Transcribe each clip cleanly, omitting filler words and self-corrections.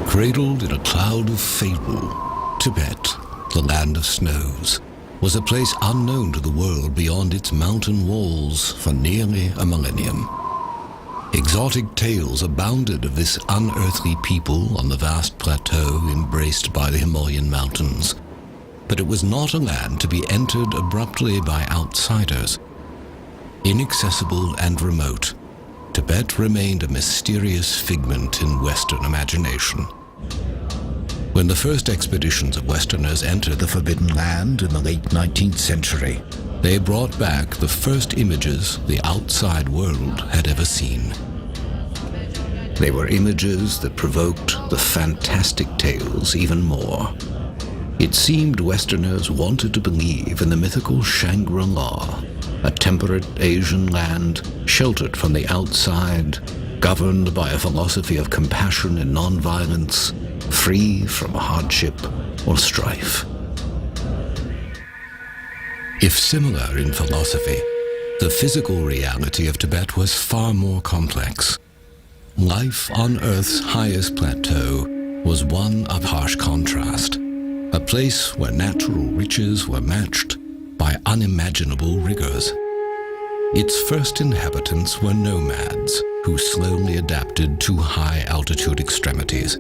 Cradled in a cloud of fable, Tibet, the land of snows, was a place unknown to the world beyond its mountain walls for nearly a millennium. Exotic tales abounded of this unearthly people on the vast plateau embraced by the Himalayan mountains. But it was not a land to be entered abruptly by outsiders. Inaccessible and remote, Tibet remained a mysterious figment in Western imagination. When the first expeditions of Westerners entered the Forbidden Land in the late 19th century, they brought back the first images the outside world had ever seen. They were images that provoked the fantastic tales even more. It seemed Westerners wanted to believe in the mythical Shangri-La, a temperate Asian land sheltered from the outside, governed by a philosophy of compassion and nonviolence, free from hardship or strife. If similar in philosophy, the physical reality of Tibet was far more complex. Life on Earth's highest plateau was one of harsh contrast, a place where natural riches were matched by unimaginable rigors. Its first inhabitants were nomads who slowly adapted to high-altitude extremities.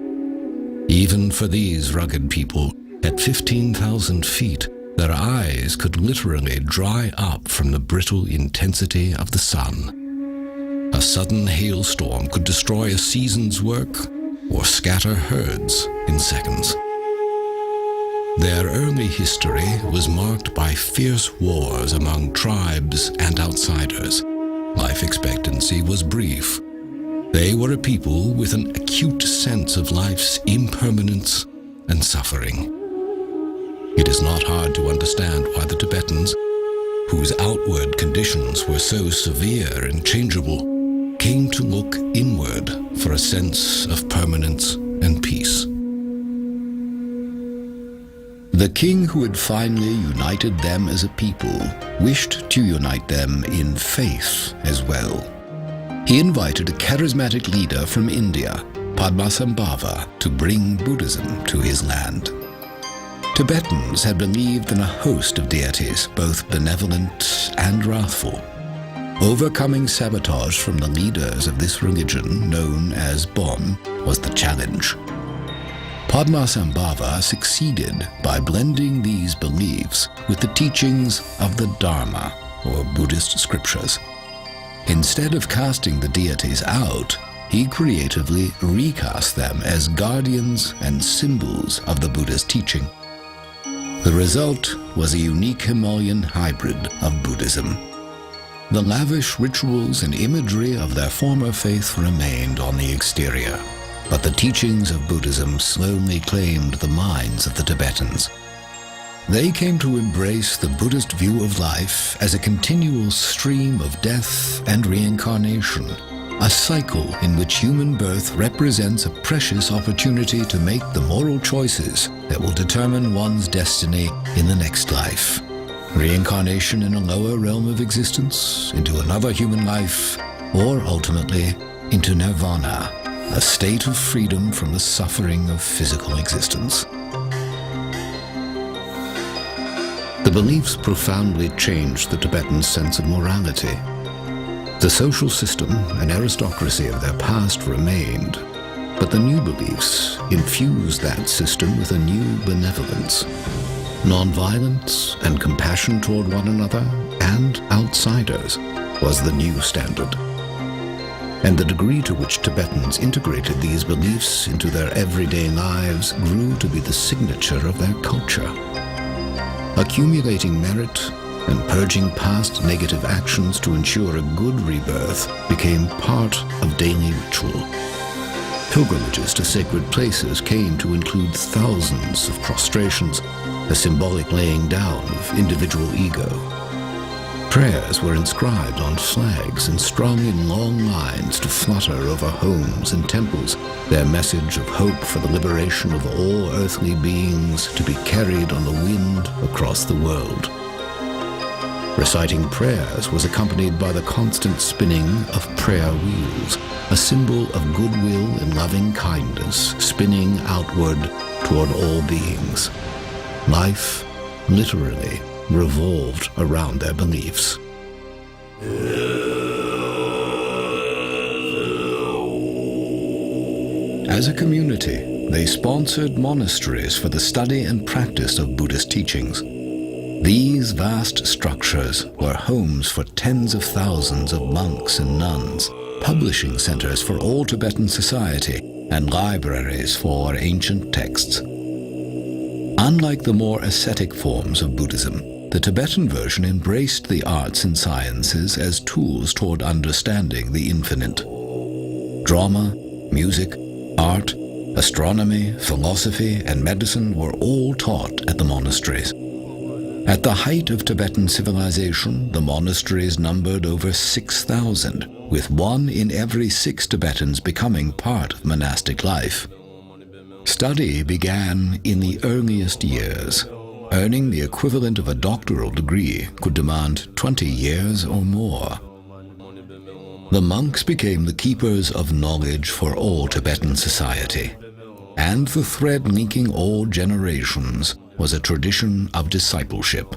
Even for these rugged people, at 15,000 feet, their eyes could literally dry up from the brittle intensity of the sun. A sudden hailstorm could destroy a season's work or scatter herds in seconds. Their early history was marked by fierce wars among tribes and outsiders. Life expectancy was brief. They were a people with an acute sense of life's impermanence and suffering. It is not hard to understand why the Tibetans, whose outward conditions were so severe and changeable, came to look inward for a sense of permanence and peace. The king who had finally united them as a people wished to unite them in faith as well. He invited a charismatic leader from India, Padmasambhava, to bring Buddhism to his land. Tibetans had believed in a host of deities, both benevolent and wrathful. Overcoming sabotage from the leaders of this religion, known as Bon, was the challenge. Padmasambhava succeeded by blending these beliefs with the teachings of the Dharma, or Buddhist scriptures. Instead of casting the deities out, he creatively recast them as guardians and symbols of the Buddha's teaching. The result was a unique Himalayan hybrid of Buddhism. The lavish rituals and imagery of their former faith remained on the exterior, but the teachings of Buddhism slowly claimed the minds of the Tibetans. They came to embrace the Buddhist view of life as a continual stream of death and reincarnation, a cycle in which human birth represents a precious opportunity to make the moral choices that will determine one's destiny in the next life. Reincarnation in a lower realm of existence, into another human life, or ultimately into nirvana, a state of freedom from the suffering of physical existence. The beliefs profoundly changed the Tibetans' sense of morality. The social system and aristocracy of their past remained, but the new beliefs infused that system with a new benevolence. Nonviolence and compassion toward one another and outsiders was the new standard. And the degree to which Tibetans integrated these beliefs into their everyday lives grew to be the signature of their culture. Accumulating merit and purging past negative actions to ensure a good rebirth became part of daily ritual. Pilgrimages to sacred places came to include thousands of prostrations, a symbolic laying down of individual ego. Prayers were inscribed on flags and strung in long lines to flutter over homes and temples, their message of hope for the liberation of all earthly beings to be carried on the wind across the world. Reciting prayers was accompanied by the constant spinning of prayer wheels, a symbol of goodwill and loving kindness spinning outward toward all beings. Life, literally, revolved around their beliefs. As a community, they sponsored monasteries for the study and practice of Buddhist teachings. These vast structures were homes for tens of thousands of monks and nuns, publishing centers for all Tibetan society, and libraries for ancient texts. Unlike the more ascetic forms of Buddhism, the Tibetan version embraced the arts and sciences as tools toward understanding the infinite. Drama, music, art, astronomy, philosophy, and medicine were all taught at the monasteries. At the height of Tibetan civilization, the monasteries numbered over 6,000, with 1 in every 6 Tibetans becoming part of monastic life. Study began in the earliest years. Earning the equivalent of a doctoral degree could demand 20 years or more. The monks became the keepers of knowledge for all Tibetan society, and the thread linking all generations was a tradition of discipleship.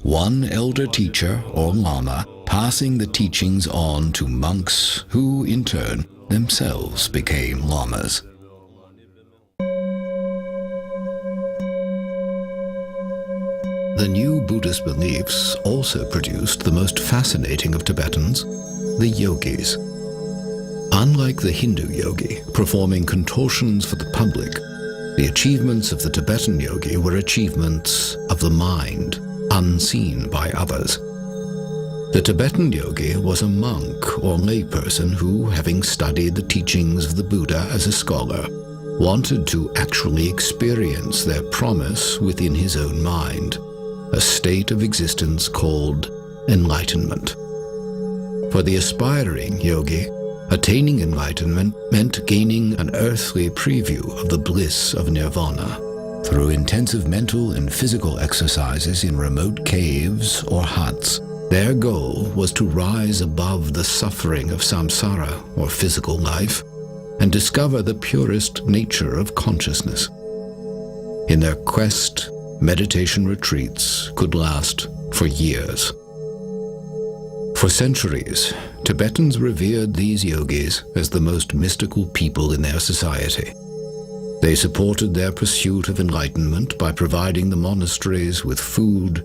One elder teacher or lama passing the teachings on to monks who, in turn, themselves became lamas. The new Buddhist beliefs also produced the most fascinating of Tibetans, the yogis. Unlike the Hindu yogi, performing contortions for the public, the achievements of the Tibetan yogi were achievements of the mind, unseen by others. The Tibetan yogi was a monk or layperson who, having studied the teachings of the Buddha as a scholar, wanted to actually experience their promise within his own mind, a state of existence called enlightenment. For the aspiring yogi, attaining enlightenment meant gaining an earthly preview of the bliss of nirvana. Through intensive mental and physical exercises in remote caves or huts, their goal was to rise above the suffering of samsara, or physical life, and discover the purest nature of consciousness. In their quest, meditation retreats could last for years. For centuries, Tibetans revered these yogis as the most mystical people in their society. They supported their pursuit of enlightenment by providing the monasteries with food,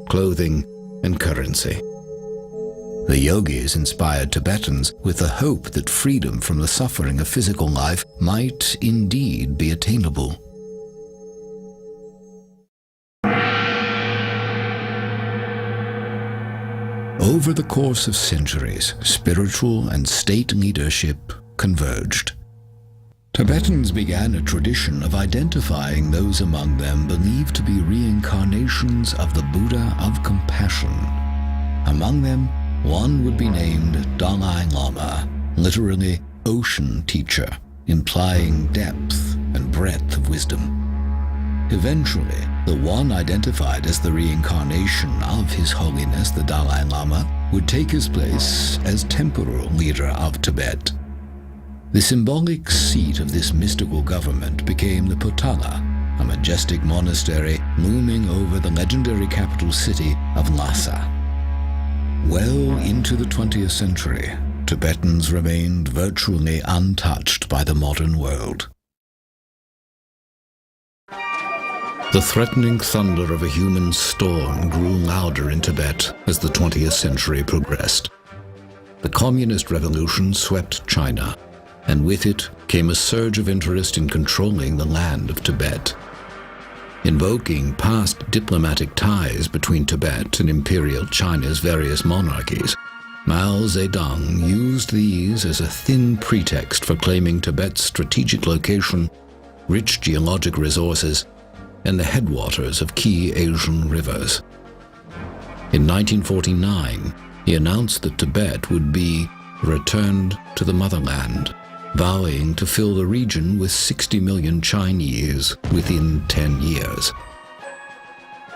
clothing, and currency. The yogis inspired Tibetans with the hope that freedom from the suffering of physical life might indeed be attainable. Over the course of centuries, spiritual and state leadership converged. Tibetans began a tradition of identifying those among them believed to be reincarnations of the Buddha of compassion. Among them, one would be named Dalai Lama, literally ocean teacher, implying depth and breadth of wisdom. Eventually, the one identified as the reincarnation of His Holiness the Dalai Lama would take his place as temporal leader of Tibet. The symbolic seat of this mystical government became the Potala, a majestic monastery looming over the legendary capital city of Lhasa. Well into the 20th century, Tibetans remained virtually untouched by the modern world. The threatening thunder of a human storm grew louder in Tibet as the 20th century progressed. The Communist Revolution swept China, and with it came a surge of interest in controlling the land of Tibet. Invoking past diplomatic ties between Tibet and Imperial China's various monarchies, Mao Zedong used these as a thin pretext for claiming Tibet's strategic location, rich geologic resources, and the headwaters of key Asian rivers. In 1949, he announced that Tibet would be returned to the motherland, vowing to fill the region with 60 million Chinese within 10 years.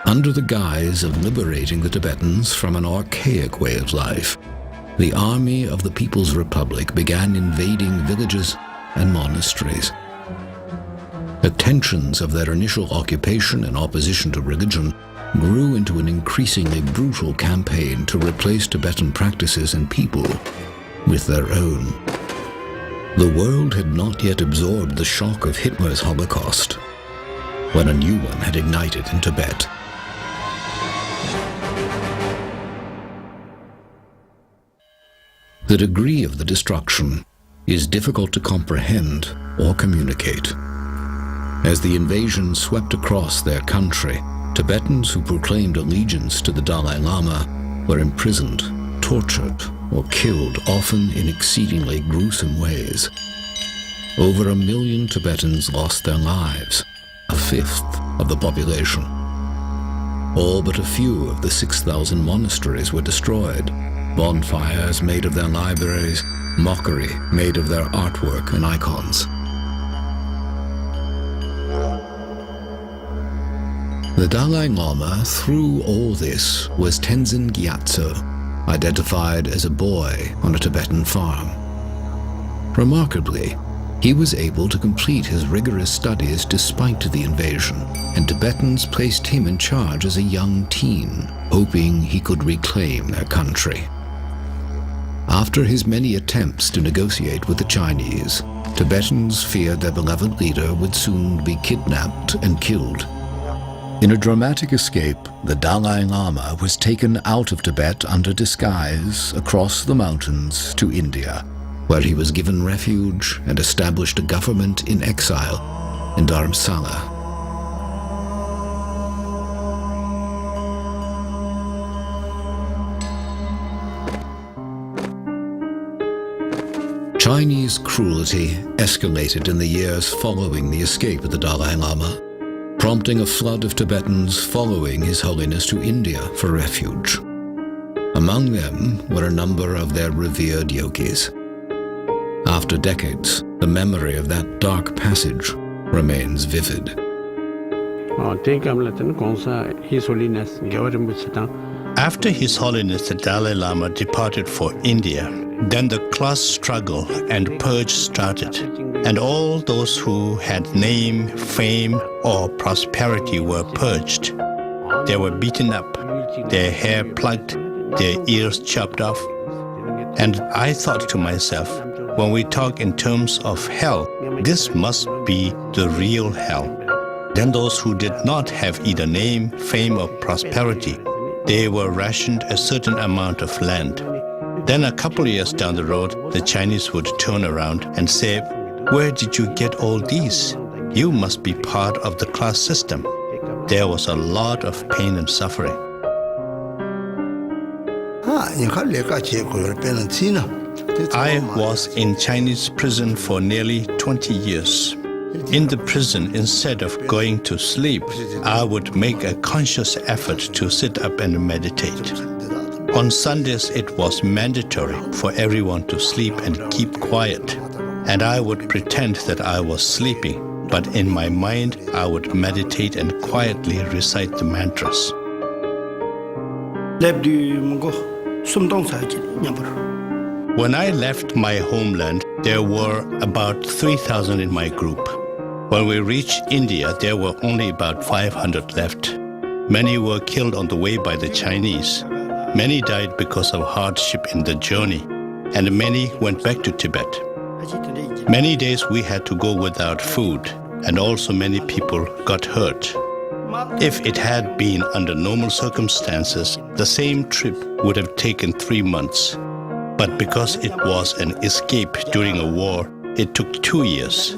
Under the guise of liberating the Tibetans from an archaic way of life, the Army of the People's Republic began invading villages and monasteries. The tensions of their initial occupation and opposition to religion grew into an increasingly brutal campaign to replace Tibetan practices and people with their own. The world had not yet absorbed the shock of Hitler's Holocaust, when a new one had ignited in Tibet. The degree of the destruction is difficult to comprehend or communicate. As the invasion swept across their country, Tibetans who proclaimed allegiance to the Dalai Lama were imprisoned, tortured, or killed, often in exceedingly gruesome ways. Over 1 million Tibetans lost their lives, a fifth of the population. All but a few of the 6,000 monasteries were destroyed, bonfires made of their libraries, mockery made of their artwork and icons. The Dalai Lama, through all this, was Tenzin Gyatso, identified as a boy on a Tibetan farm. Remarkably, he was able to complete his rigorous studies despite the invasion, and Tibetans placed him in charge as a young teen, hoping he could reclaim their country. After his many attempts to negotiate with the Chinese, Tibetans feared their beloved leader would soon be kidnapped and killed. In a dramatic escape, the Dalai Lama was taken out of Tibet under disguise across the mountains to India, where he was given refuge and established a government in exile in Dharamsala. Chinese cruelty escalated in the years following the escape of the Dalai Lama, prompting a flood of Tibetans following His Holiness to India for refuge. Among them were a number of their revered yogis. After decades, the memory of that dark passage remains vivid. After His Holiness the Dalai Lama departed for India, then the class struggle and purge started, and all those who had name, fame, or prosperity were purged. They were beaten up, their hair plucked, their ears chopped off. And I thought to myself, when we talk in terms of hell, this must be the real hell. Then those who did not have either name, fame, or prosperity, they were rationed a certain amount of land. Then a couple of years down the road, the Chinese would turn around and say, "Where did you get all these? You must be part of the class system." There was a lot of pain and suffering. I was in Chinese prison for nearly 20 years. In the prison, instead of going to sleep, I would make a conscious effort to sit up and meditate. On Sundays, it was mandatory for everyone to sleep and keep quiet. And I would pretend that I was sleeping, but in my mind, I would meditate and quietly recite the mantras. When I left my homeland, there were about 3,000 in my group. When we reached India, there were only about 500 left. Many were killed on the way by the Chinese. Many died because of hardship in the journey, and many went back to Tibet. Many days we had to go without food, and also many people got hurt. If it had been under normal circumstances, the same trip would have taken 3 months. But because it was an escape during a war, it took 2 years.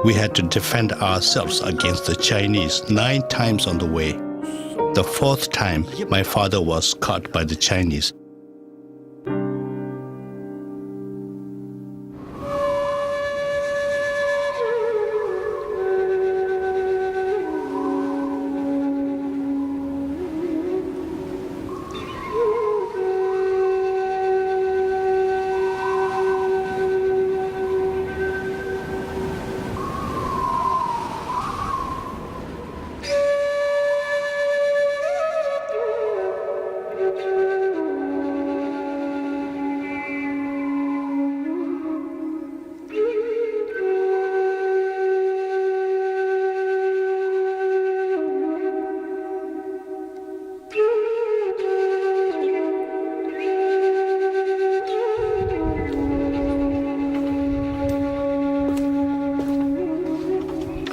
We had to defend ourselves against the Chinese 9 times on the way. The 4th time, my father was caught by the Chinese.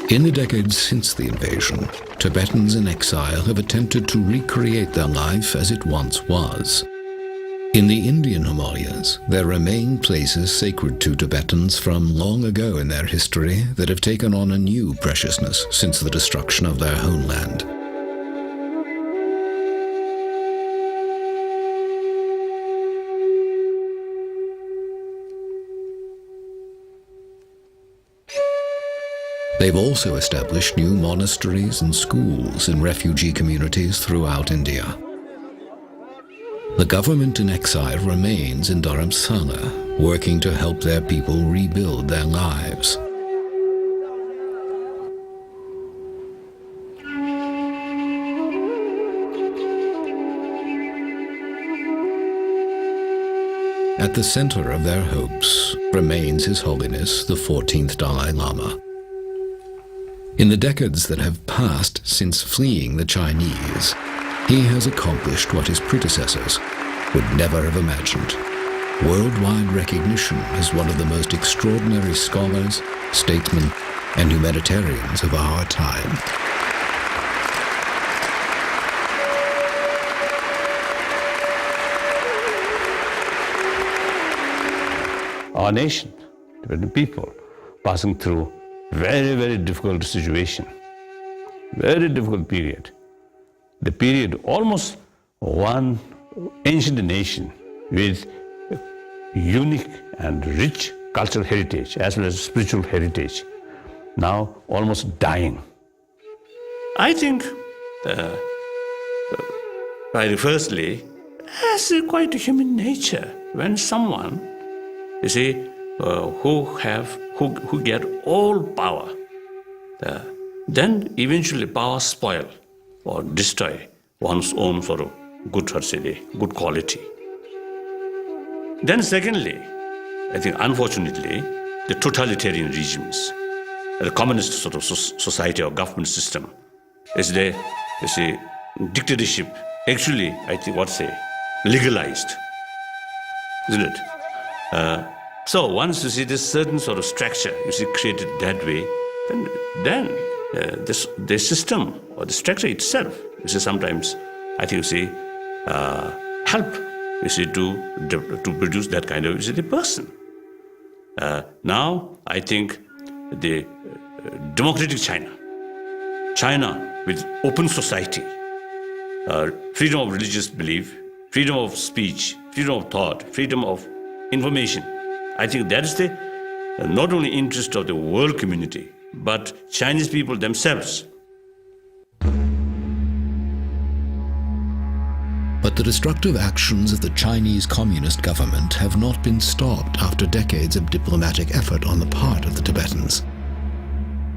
In the decades since the invasion, Tibetans in exile have attempted to recreate their life as it once was. In the Indian Himalayas, there remain places sacred to Tibetans from long ago in their history that have taken on a new preciousness since the destruction of their homeland. They've also established new monasteries and schools in refugee communities throughout India. The government in exile remains in Dharamsala, working to help their people rebuild their lives. At the center of their hopes remains His Holiness the 14th Dalai Lama. In the decades that have passed since fleeing the Chinese, he has accomplished what his predecessors would never have imagined. Worldwide recognition as one of the most extraordinary scholars, statesmen, and humanitarians of our time. Our nation, Tibetan people, passing through very, very difficult situation, very difficult period. The period almost one ancient nation with unique and rich cultural heritage as well as spiritual heritage, now almost dying. I think, firstly, as quite a human nature, when someone, you see, who get all power, then eventually power spoil or destroy one's own sort of good quality. Then secondly, I think unfortunately, the totalitarian regimes, the communist sort of society or government system, is the dictatorship actually, I think, legalized, isn't it? So once you see this certain sort of structure, created that way, then the system or the structure itself, sometimes, I think, help, to produce that kind of, the person. Now, I think the democratic China with open society, freedom of religious belief, freedom of speech, freedom of thought, freedom of information, I think that is the not only interest of the world community, but Chinese people themselves. But the destructive actions of the Chinese Communist government have not been stopped after decades of diplomatic effort on the part of the Tibetans.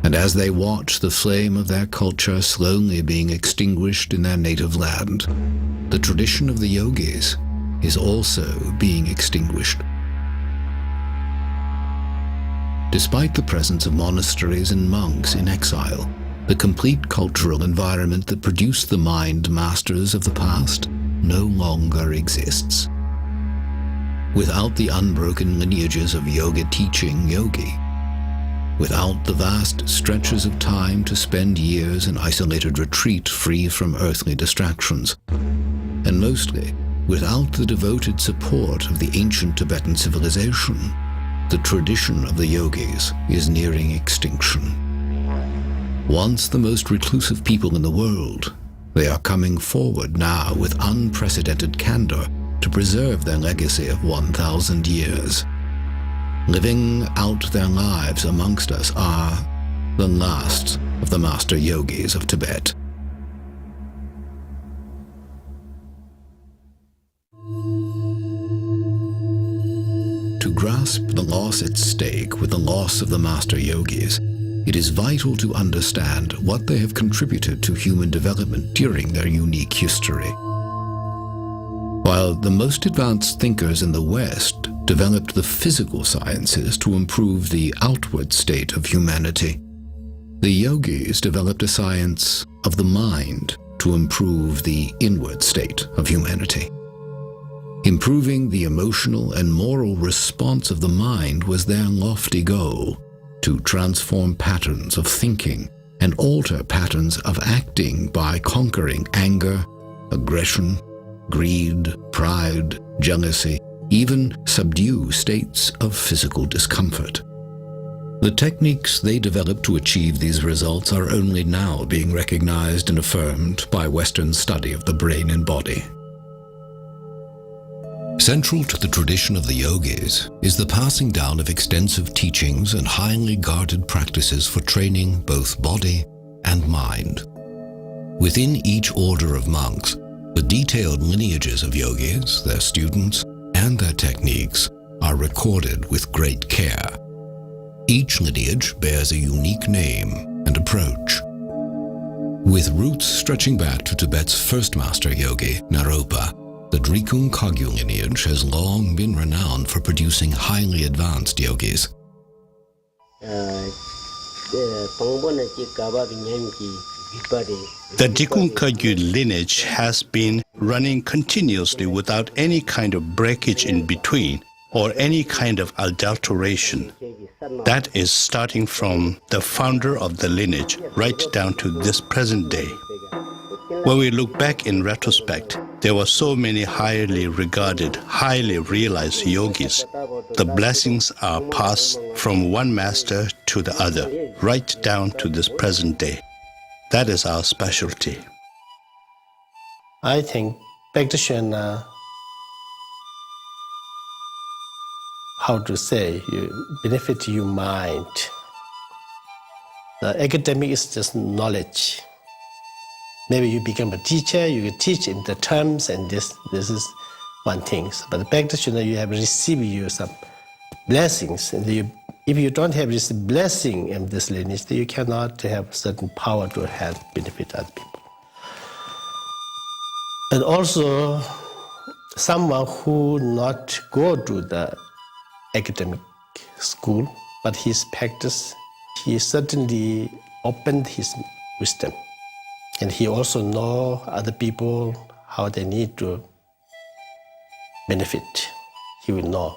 And as they watch the flame of their culture slowly being extinguished in their native land, the tradition of the yogis is also being extinguished. Despite the presence of monasteries and monks in exile, the complete cultural environment that produced the mind masters of the past no longer exists. Without the unbroken lineages of yoga teaching yogi, without the vast stretches of time to spend years in isolated retreat free from earthly distractions, and mostly without the devoted support of the ancient Tibetan civilization, the tradition of the yogis is nearing extinction. Once the most reclusive people in the world, they are coming forward now with unprecedented candor to preserve their legacy of 1,000 years. Living out their lives amongst us are the last of the master yogis of Tibet. To grasp the loss at stake with the loss of the master yogis, it is vital to understand what they have contributed to human development during their unique history. While the most advanced thinkers in the West developed the physical sciences to improve the outward state of humanity, the yogis developed a science of the mind to improve the inward state of humanity. Improving the emotional and moral response of the mind was their lofty goal, to transform patterns of thinking and alter patterns of acting by conquering anger, aggression, greed, pride, jealousy, even subdue states of physical discomfort. The techniques they developed to achieve these results are only now being recognized and affirmed by Western study of the brain and body. Central to the tradition of the yogis is the passing down of extensive teachings and highly guarded practices for training both body and mind. Within each order of monks, the detailed lineages of yogis, their students, and their techniques are recorded with great care. Each lineage bears a unique name and approach. With roots stretching back to Tibet's first master yogi, Naropa, the Drikung Kagyu lineage has long been renowned for producing highly advanced yogis. The Drikung Kagyu lineage has been running continuously without any kind of breakage in between or any kind of adulteration. That is starting from the founder of the lineage right down to this present day. When we look back in retrospect, there were so many highly regarded, highly realized yogis. The blessings are passed from one master to the other, right down to this present day. That is our specialty. I think practitioner, how to say, you benefit your mind. The academic is just knowledge. Maybe you become a teacher, you teach in the terms, and this is one thing. But the practitioner, you have received you some blessings, and if you don't have this blessing in this lineage, you cannot have certain power to help benefit other people. And also, someone who not go to the academic school, but his practice, he certainly opened his wisdom. And he also know other people, how they need to benefit. He will know.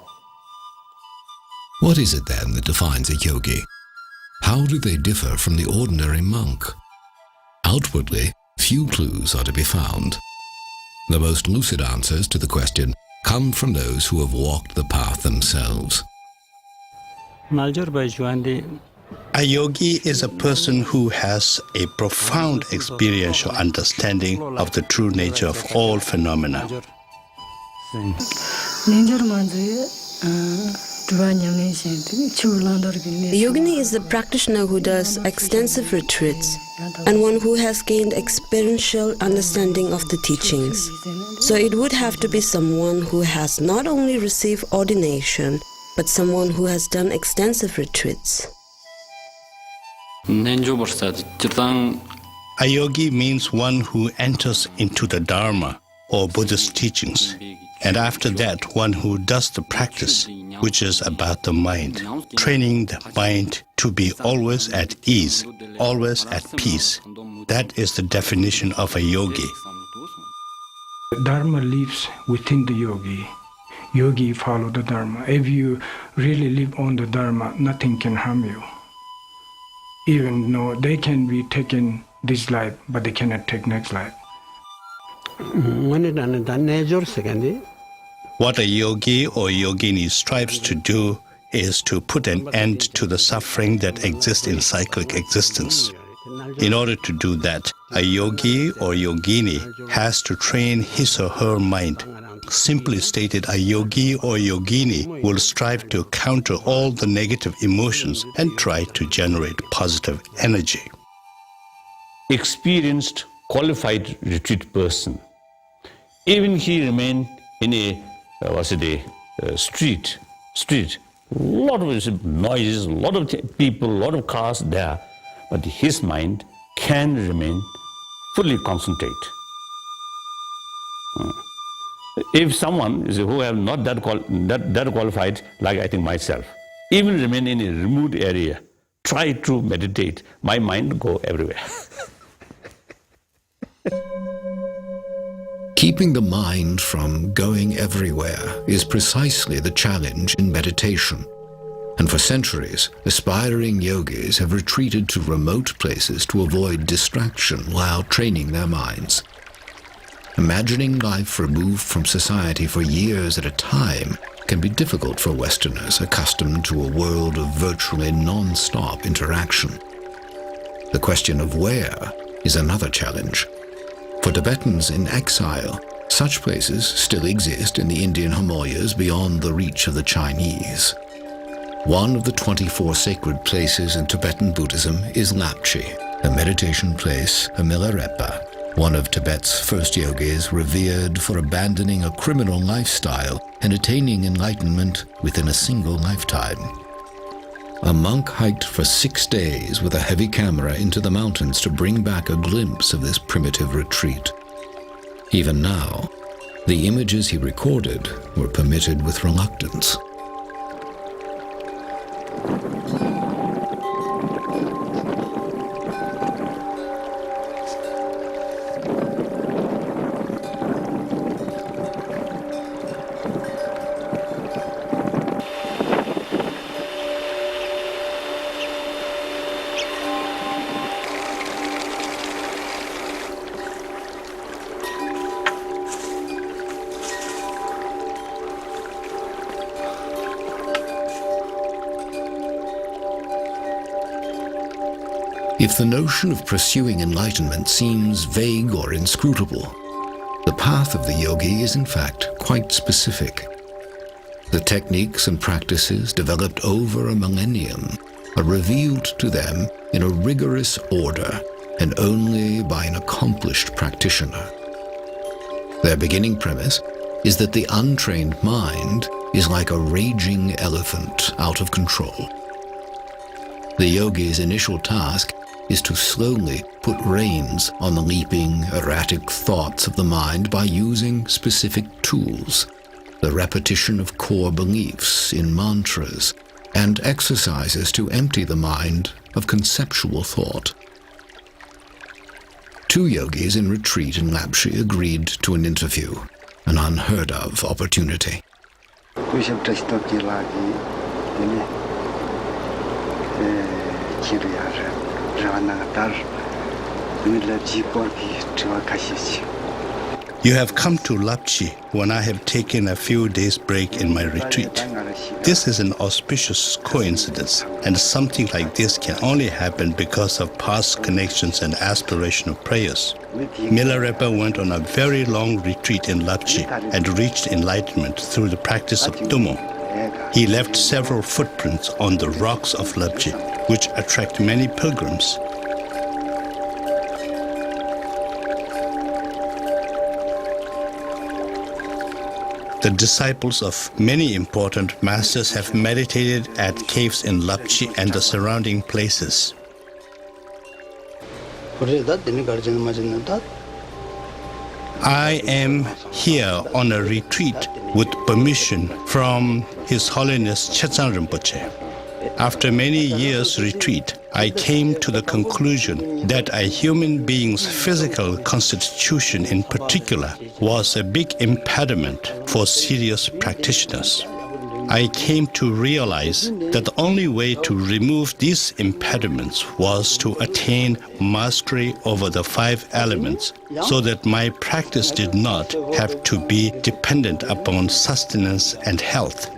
What is it then that defines a yogi? How do they differ from the ordinary monk? Outwardly, few clues are to be found. The most lucid answers to the question come from those who have walked the path themselves. A yogi is a person who has a profound experiential understanding of the true nature of all phenomena. The yogini is the practitioner who does extensive retreats and one who has gained experiential understanding of the teachings. So it would have to be someone who has not only received ordination, but someone who has done extensive retreats. A yogi means one who enters into the Dharma or Buddhist teachings, and after that one who does the practice, which is about the mind, training the mind to be always at ease, always at peace. That is the definition of a yogi. Dharma lives within the yogi. Yogi follow the Dharma. If you really live on the Dharma, nothing can harm you. Even though they can be taken this life, but they cannot take next life. What a yogi or yogini strives to do is to put an end to the suffering that exists in cyclic existence. In order to do that, a yogi or yogini has to train his or her mind. Simply stated, a yogi or yogini will strive to counter all the negative emotions and try to generate positive energy. Experienced, qualified retreat person, even he remain in a street, lot of noises, a lot of people, a lot of cars there, but his mind can remain fully concentrate. If someone who have not that qualified, like I think myself, even remain in a remote area, try to meditate, my mind go everywhere. Keeping the mind from going everywhere is precisely the challenge in meditation. And for centuries, aspiring yogis have retreated to remote places to avoid distraction while training their minds. Imagining life removed from society for years at a time can be difficult for Westerners accustomed to a world of virtually non-stop interaction. The question of where is another challenge. For Tibetans in exile, such places still exist in the Indian Himalayas beyond the reach of the Chinese. One of the 24 sacred places in Tibetan Buddhism is Lapchi, a meditation place, a Milarepa, one of Tibet's first yogis revered for abandoning a criminal lifestyle and attaining enlightenment within a single lifetime. A monk hiked for 6 days with a heavy camera into the mountains to bring back a glimpse of this primitive retreat. Even now, the images he recorded were permitted with reluctance. If the notion of pursuing enlightenment seems vague or inscrutable, the path of the yogi is in fact quite specific. The techniques and practices developed over a millennium are revealed to them in a rigorous order and only by an accomplished practitioner. Their beginning premise is that the untrained mind is like a raging elephant out of control. The yogi's initial task is to slowly put reins on the leaping, erratic thoughts of the mind by using specific tools, the repetition of core beliefs in mantras, and exercises to empty the mind of conceptual thought. 2 yogis in retreat in Lapchi agreed to an interview, an unheard-of opportunity. You have come to Lapchi when I have taken a few days' break in my retreat. This is an auspicious coincidence, and something like this can only happen because of past connections and aspirational prayers. Milarepa went on a very long retreat in Lapchi and reached enlightenment through the practice of Tummo. He left several footprints on the rocks of Lapchi, which attract many pilgrims. The disciples of many important masters have meditated at caves in Lapchi and the surrounding places. I am here on a retreat with permission from His Holiness Chetsang Rinpoche. After many years' retreat, I came to the conclusion that a human being's physical constitution in particular was a big impediment for serious practitioners. I came to realize that the only way to remove these impediments was to attain mastery over the 5 elements so that my practice did not have to be dependent upon sustenance and health.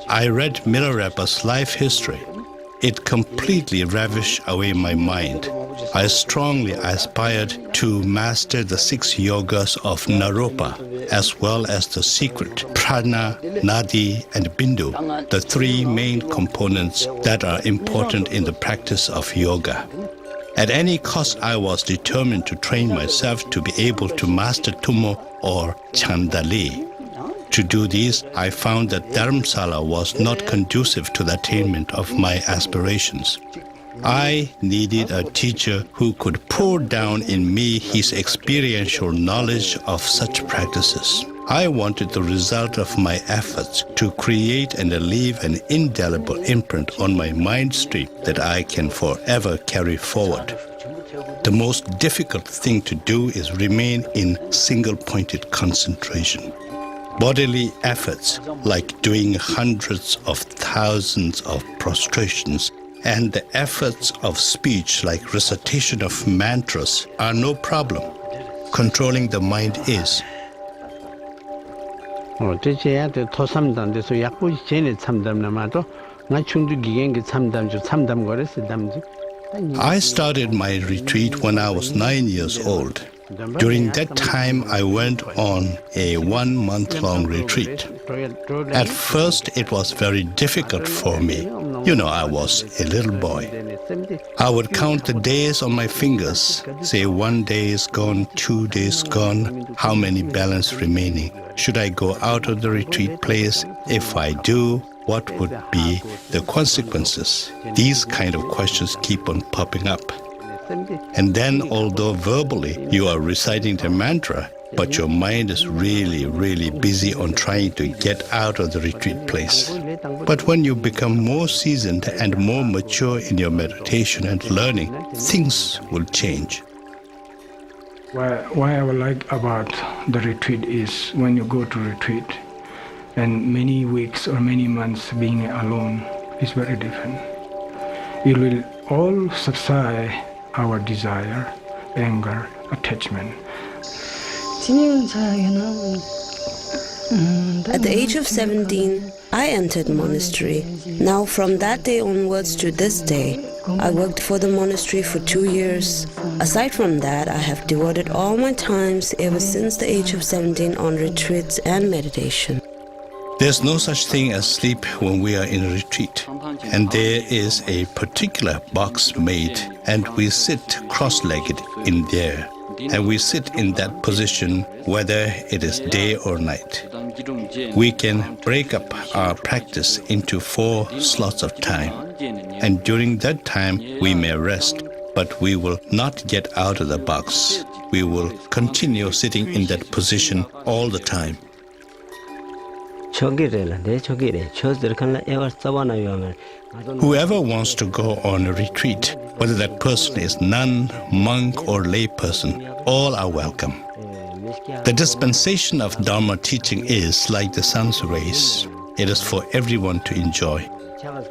I read Milarepa's life history. It completely ravished away my mind. I strongly aspired to master the 6 yogas of Naropa, as well as the secret prana, nadi, and bindu, the 3 main components that are important in the practice of yoga. At any cost, I was determined to train myself to be able to master Tummo or Chandali. To do this, I found that Dharamsala was not conducive to the attainment of my aspirations. I needed a teacher who could pour down in me his experiential knowledge of such practices. I wanted the result of my efforts to create and leave an indelible imprint on my mind stream that I can forever carry forward. The most difficult thing to do is remain in single-pointed concentration. Bodily efforts like doing hundreds of thousands of prostrations and the efforts of speech like recitation of mantras are no problem. Controlling the mind is. I started my retreat when I was 9 years old. During that time, I went on a 1 month-long retreat. At first, it was very difficult for me. You know, I was a little boy. I would count the days on my fingers, say 1 day is gone, 2 days gone, how many balance remaining? Should I go out of the retreat place? If I do, what would be the consequences? These kind of questions keep on popping up. And then, although verbally you are reciting the mantra, but your mind is really, really busy on trying to get out of the retreat place. But when you become more seasoned and more mature in your meditation and learning, things will change. Why I would like about the retreat is when you go to retreat and many weeks or many months being alone is very different. It will all subside our desire, anger, attachment. At the age of 17, I entered monastery. Now from that day onwards to this day, I worked for the monastery for 2 years. Aside from that, I have devoted all my times ever since the age of 17 on retreats and meditation. There's no such thing as sleep when we are in a retreat. And there is a particular box made, and we sit cross-legged in there. And we sit in that position whether it is day or night. We can break up our practice into 4 slots of time. And during that time, we may rest, but we will not get out of the box. We will continue sitting in that position all the time. Whoever wants to go on a retreat, whether that person is nun, monk, or lay person, all are welcome. The dispensation of Dharma teaching is like the sun's rays. It is for everyone to enjoy.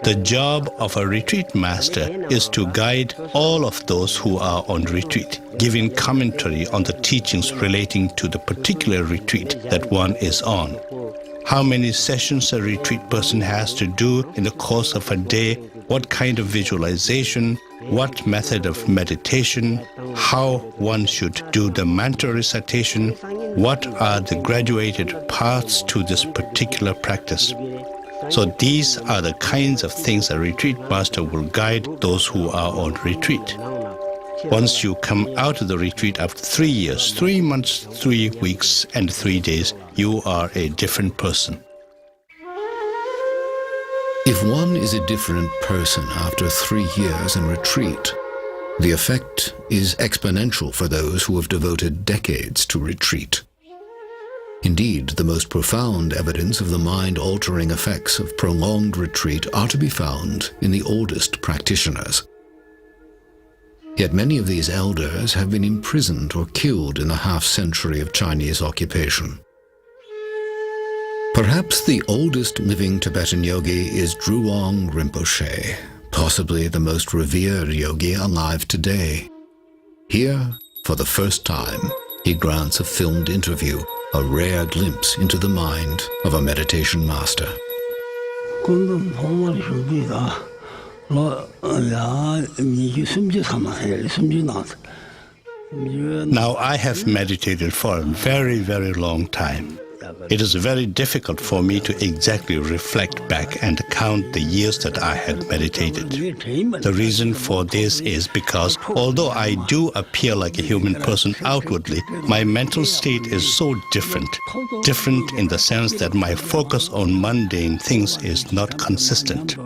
The job of a retreat master is to guide all of those who are on retreat, giving commentary on the teachings relating to the particular retreat that one is on. How many sessions a retreat person has to do in the course of a day, what kind of visualization, what method of meditation, how one should do the mantra recitation, what are the graduated paths to this particular practice. So these are the kinds of things a retreat master will guide those who are on retreat. Once you come out of the retreat after 3 years, 3 months, 3 weeks, and 3 days, you are a different person. If one is a different person after 3 years in retreat, the effect is exponential for those who have devoted decades to retreat. Indeed, the most profound evidence of the mind-altering effects of prolonged retreat are to be found in the oldest practitioners. Yet many of these elders have been imprisoned or killed in the half-century of Chinese occupation. Perhaps the oldest living Tibetan yogi is Drüang Rinpoche, possibly the most revered yogi alive today. Here, for the first time, he grants a filmed interview, a rare glimpse into the mind of a meditation master. Now, I have meditated for a very, very long time. It is very difficult for me to exactly reflect back and count the years that I had meditated. The reason for this is because although I do appear like a human person outwardly, my mental state is so different. Different in the sense that my focus on mundane things is not consistent.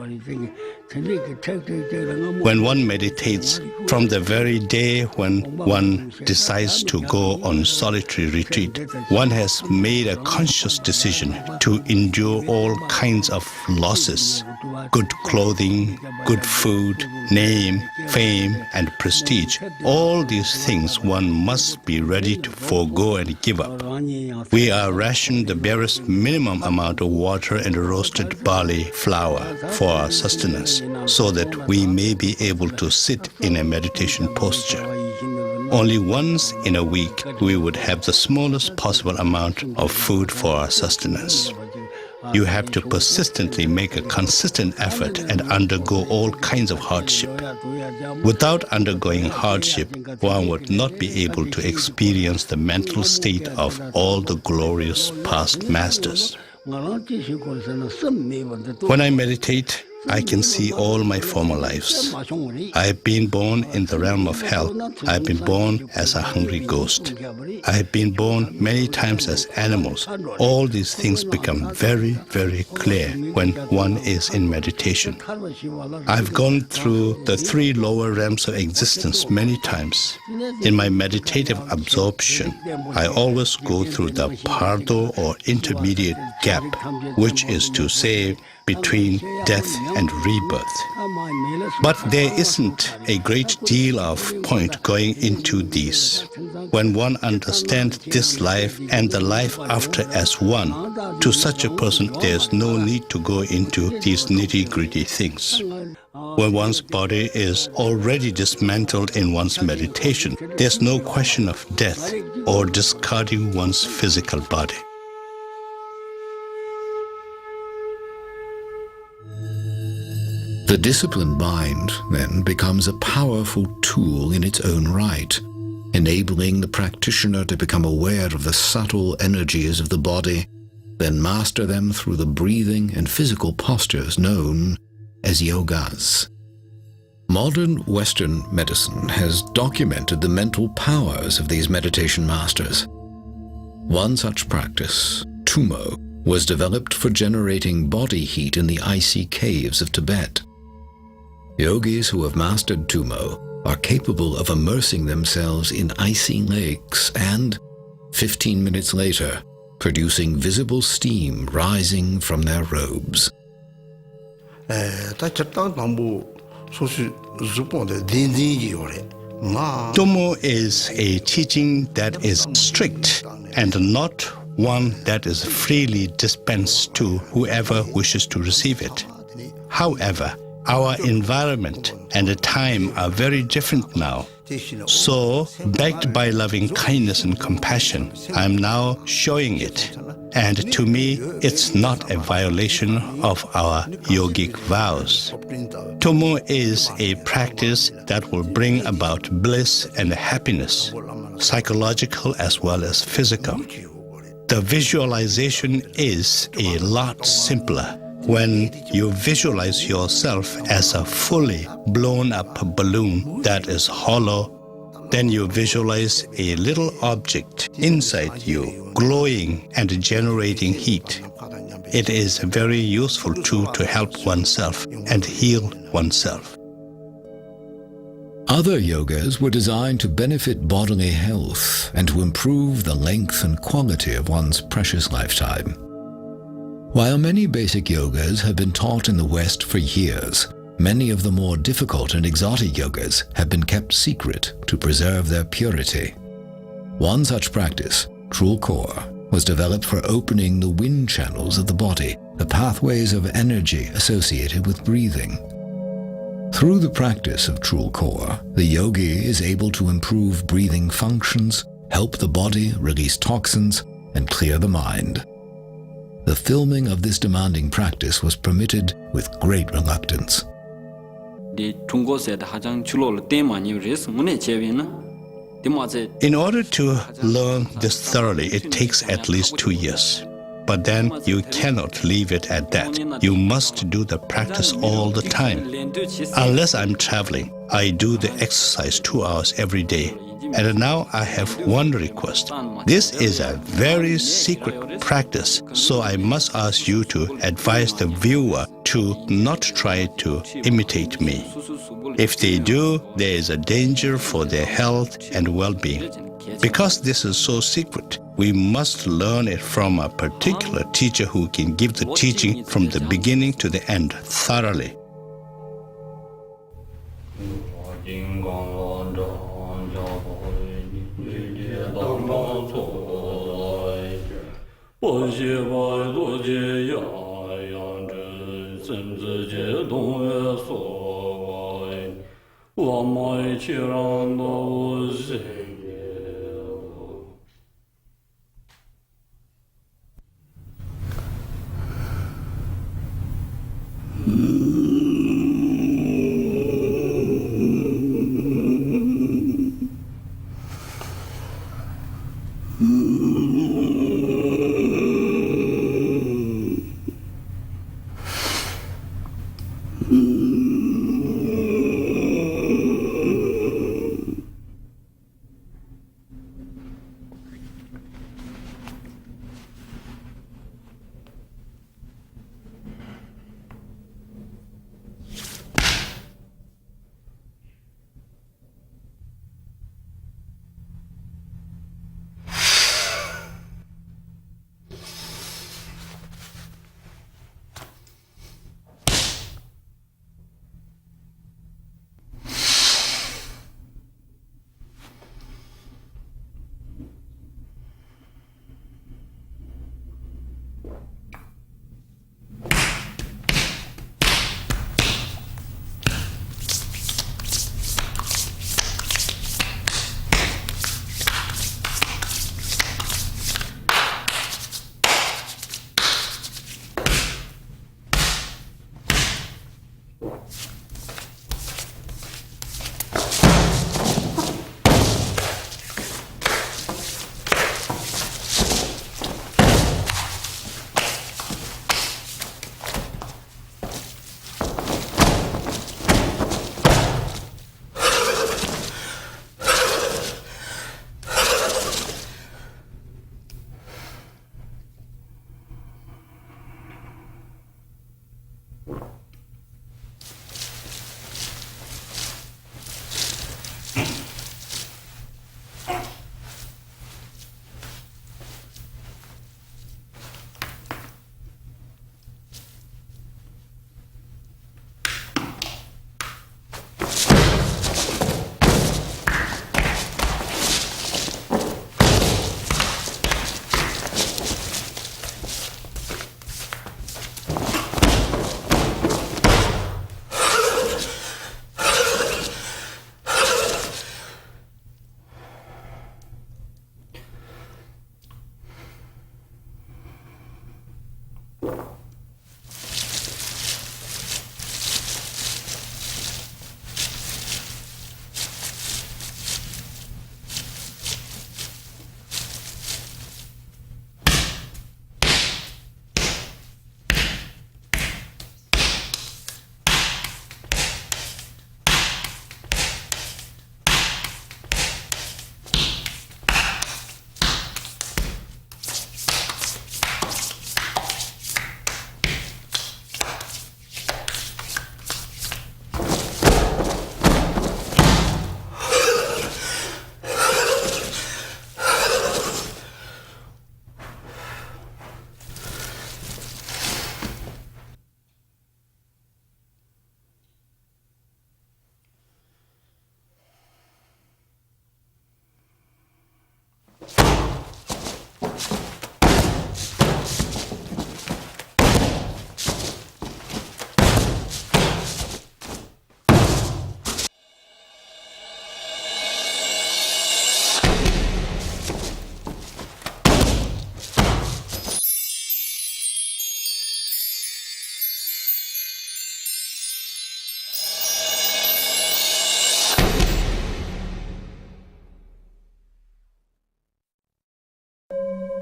When one meditates, from the very day when one decides to go on solitary retreat, one has made a conscious decision to endure all kinds of losses: good clothing, good food, name, fame, and prestige. All these things one must be ready to forego and give up. We are rationed the barest minimum amount of water and roasted barley flour for our sustenance, so that we may be able to sit in a meditation posture. Only once in a week we would have the smallest possible amount of food for our sustenance. You have to persistently make a consistent effort and undergo all kinds of hardship. Without undergoing hardship, one would not be able to experience the mental state of all the glorious past masters. When I meditate, I can see all my former lives. I have been born in the realm of hell. I have been born as a hungry ghost. I have been born many times as animals. All these things become very, very clear when one is in meditation. I've gone through the 3 lower realms of existence many times. In my meditative absorption, I always go through the pardo or intermediate gap, which is to say, between death and rebirth. But there isn't a great deal of point going into these. When one understands this life and the life after as one, to such a person there's no need to go into these nitty-gritty things. When one's body is already dismantled in one's meditation, there's no question of death or discarding one's physical body. The disciplined mind, then, becomes a powerful tool in its own right, enabling the practitioner to become aware of the subtle energies of the body, then master them through the breathing and physical postures known as yogas. Modern Western medicine has documented the mental powers of these meditation masters. One such practice, tumo, was developed for generating body heat in the icy caves of Tibet. Yogis who have mastered tumo are capable of immersing themselves in icy lakes and, 15 minutes later, producing visible steam rising from their robes. Tumo is a teaching that is strict and not one that is freely dispensed to whoever wishes to receive it. However, our environment and the time are very different now. So, backed by loving kindness and compassion, I am now showing it. And to me, it's not a violation of our yogic vows. Tumo is a practice that will bring about bliss and happiness, psychological as well as physical. The visualization is a lot simpler. When you visualize yourself as a fully blown up balloon that is hollow, then you visualize a little object inside you, glowing and generating heat. It is a very useful tool to help oneself and heal oneself. Other yogas were designed to benefit bodily health and to improve the length and quality of one's precious lifetime. While many basic yogas have been taught in the West for years, many of the more difficult and exotic yogas have been kept secret to preserve their purity. One such practice, Trul Kor, was developed for opening the wind channels of the body, the pathways of energy associated with breathing. Through the practice of Trul Kor, the yogi is able to improve breathing functions, help the body release toxins, and clear the mind. The filming of this demanding practice was permitted with great reluctance. In order to learn this thoroughly, it takes at least 2 years. But then you cannot leave it at that. You must do the practice all the time. Unless I'm traveling, I do the exercise 2 hours every day. And now I have one request. This is a very secret practice, so I must ask you to advise the viewer to not try to imitate me. If they do, there is a danger for their health and well-being. Because this is so secret, We must learn it from a particular teacher who can give the teaching from the beginning to the end thoroughly.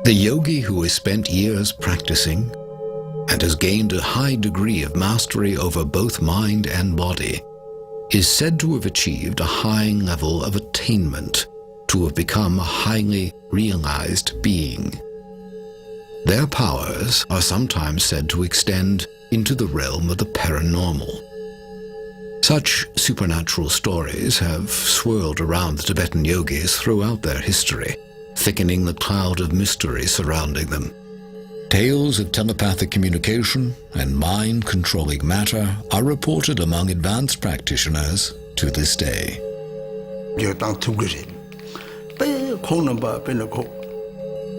The yogi who has spent years practicing and has gained a high degree of mastery over both mind and body is said to have achieved a high level of attainment, to have become a highly realized being. Their powers are sometimes said to extend into the realm of the paranormal. Such supernatural stories have swirled around the Tibetan yogis throughout their history, thickening the cloud of mystery surrounding them. Tales of telepathic communication and mind-controlling matter are reported among advanced practitioners to this day.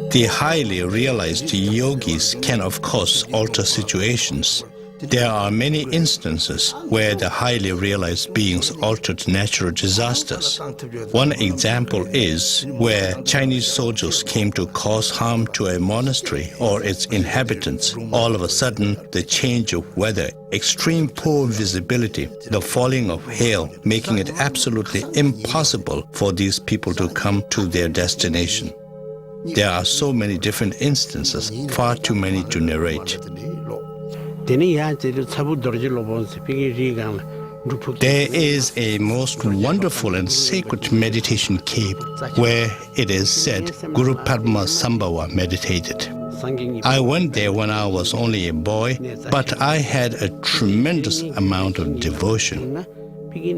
The highly realized yogis can, of course, alter situations. There are many instances where the highly realized beings altered natural disasters. One example is where Chinese soldiers came to cause harm to a monastery or its inhabitants. All of a sudden, the change of weather, extreme poor visibility, the falling of hail, making it absolutely impossible for these people to come to their destination. There are so many different instances, far too many to narrate. There is a most wonderful and sacred meditation cave where it is said Guru Padma Sambhava meditated. I went there when I was only a boy, but I had a tremendous amount of devotion.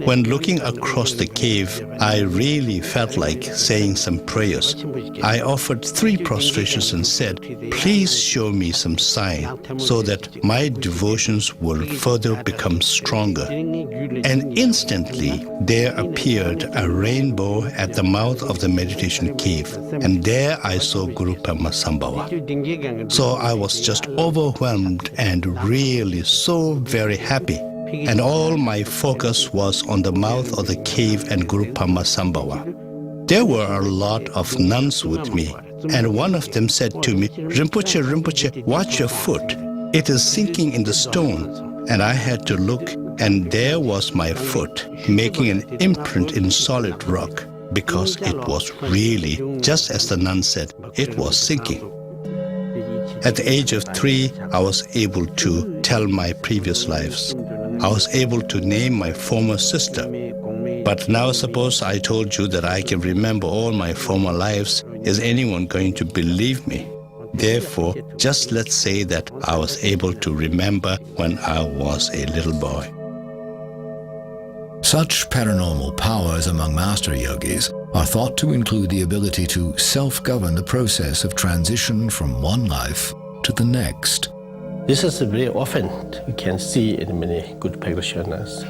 When looking across the cave, I really felt like saying some prayers. I offered 3 prostrations and said, "Please show me some sign so that my devotions will further become stronger." And instantly there appeared a rainbow at the mouth of the meditation cave, and there I saw Guru Padma Sambhava. So I was just overwhelmed and really so very happy. And all my focus was on the mouth of the cave and Guru Padma Sambhava. There were a lot of nuns with me, and one of them said to me, "Rinpoche, Rinpoche, watch your foot. It is sinking in the stone." And I had to look, and there was my foot, making an imprint in solid rock, because it was really, just as the nun said, it was sinking. At the age of 3, I was able to tell my previous lives. I was able to name my former sister. But now suppose I told you that I can remember all my former lives. Is anyone going to believe me? Therefore, just let's say that I was able to remember when I was a little boy. Such paranormal powers among master yogis are thought to include the ability to self-govern the process of transition from one life to the next. This is very often you can see in many good practitioners.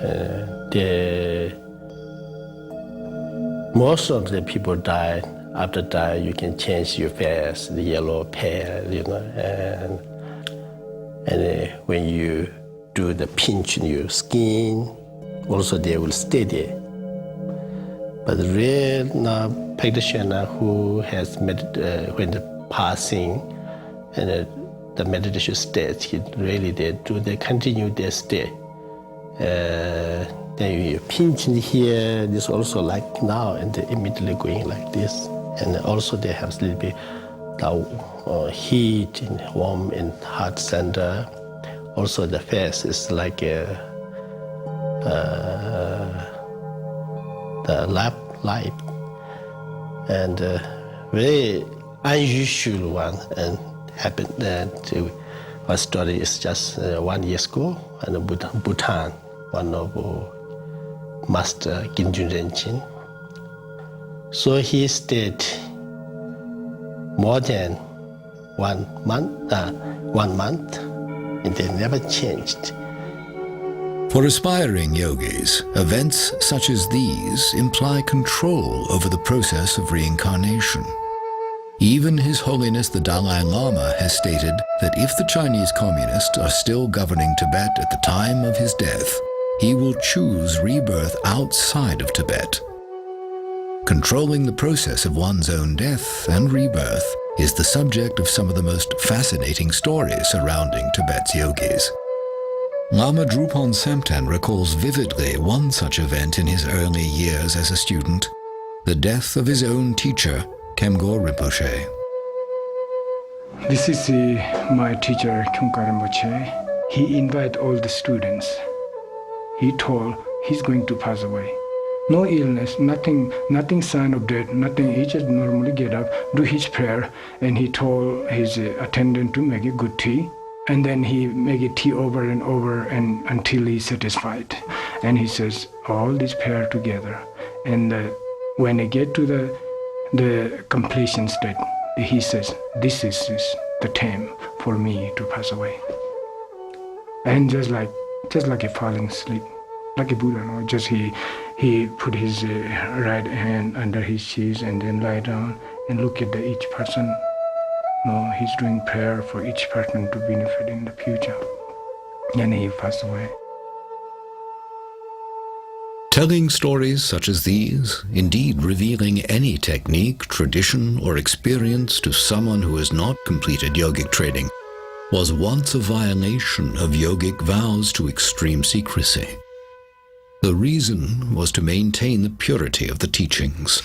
Most of the people die. After die, you can change your face, the yellow pale, and when you do the pinch in your skin, also they will stay there. But the real practitioner who has when the passing and the meditation state, they continue their stay. Then you pinch in here, this also like now, and they immediately going like this. And also they have a little bit heat and warm in heart center. Also the face is like the lap light, and very unusual one, and happened that my story is just 1 year ago in Bhutan, one of Master Ginjun Renchin. So he stayed more than 1 month, and they never changed. For aspiring yogis, events such as these imply control over the process of reincarnation. Even His Holiness the Dalai Lama has stated that if the Chinese communists are still governing Tibet at the time of his death, he will choose rebirth outside of Tibet. Controlling the process of one's own death and rebirth is the subject of some of the most fascinating stories surrounding Tibet's yogis. Lama Drupon Semten recalls vividly one such event in his early years as a student, the death of his own teacher, Kemgor Rinpoche. This is my teacher, Kemgor Rinpoche. He invited all the students. He told he's going to pass away. No illness, nothing sign of death, nothing. He just normally get up, do his prayer, and he told his attendant to make a good tea. And then he make a tea over and over and until he's satisfied. And he says, all this prayer together. And when he get to the the completion state. He says, this is the time for me to pass away. And just like a falling asleep, like a Buddha, no? Just he put his right hand under his chest and then lie down and look at each person. No, he's doing prayer for each person to benefit in the future. And he passed away. Telling stories such as these, indeed revealing any technique, tradition, or experience to someone who has not completed yogic training, was once a violation of yogic vows to extreme secrecy. The reason was to maintain the purity of the teachings.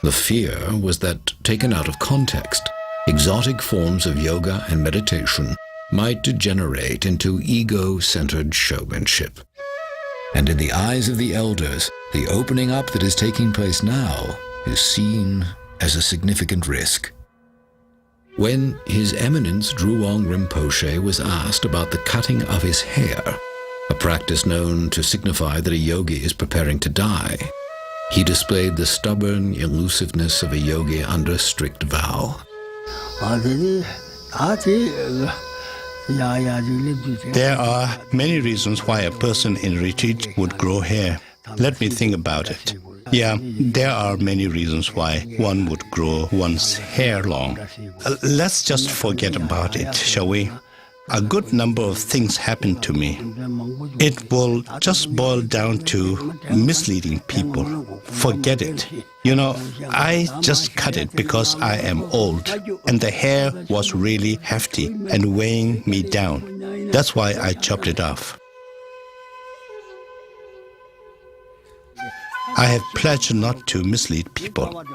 The fear was that, taken out of context, exotic forms of yoga and meditation might degenerate into ego-centered showmanship. And in the eyes of the elders, the opening up that is taking place now is seen as a significant risk. When His Eminence Drewang Rinpoche was asked about the cutting of his hair, a practice known to signify that a yogi is preparing to die, he displayed the stubborn elusiveness of a yogi under strict vow. There are many reasons why a person in retreat would grow hair. Let me think about it. Yeah, there are many reasons why one would grow one's hair long. Let's just forget about it, shall we? A good number of things happen to me. It will just boil down to misleading people. Forget it. You know, I just cut it because I am old, and the hair was really hefty and weighing me down. That's why I chopped it off. I have pledged not to mislead people.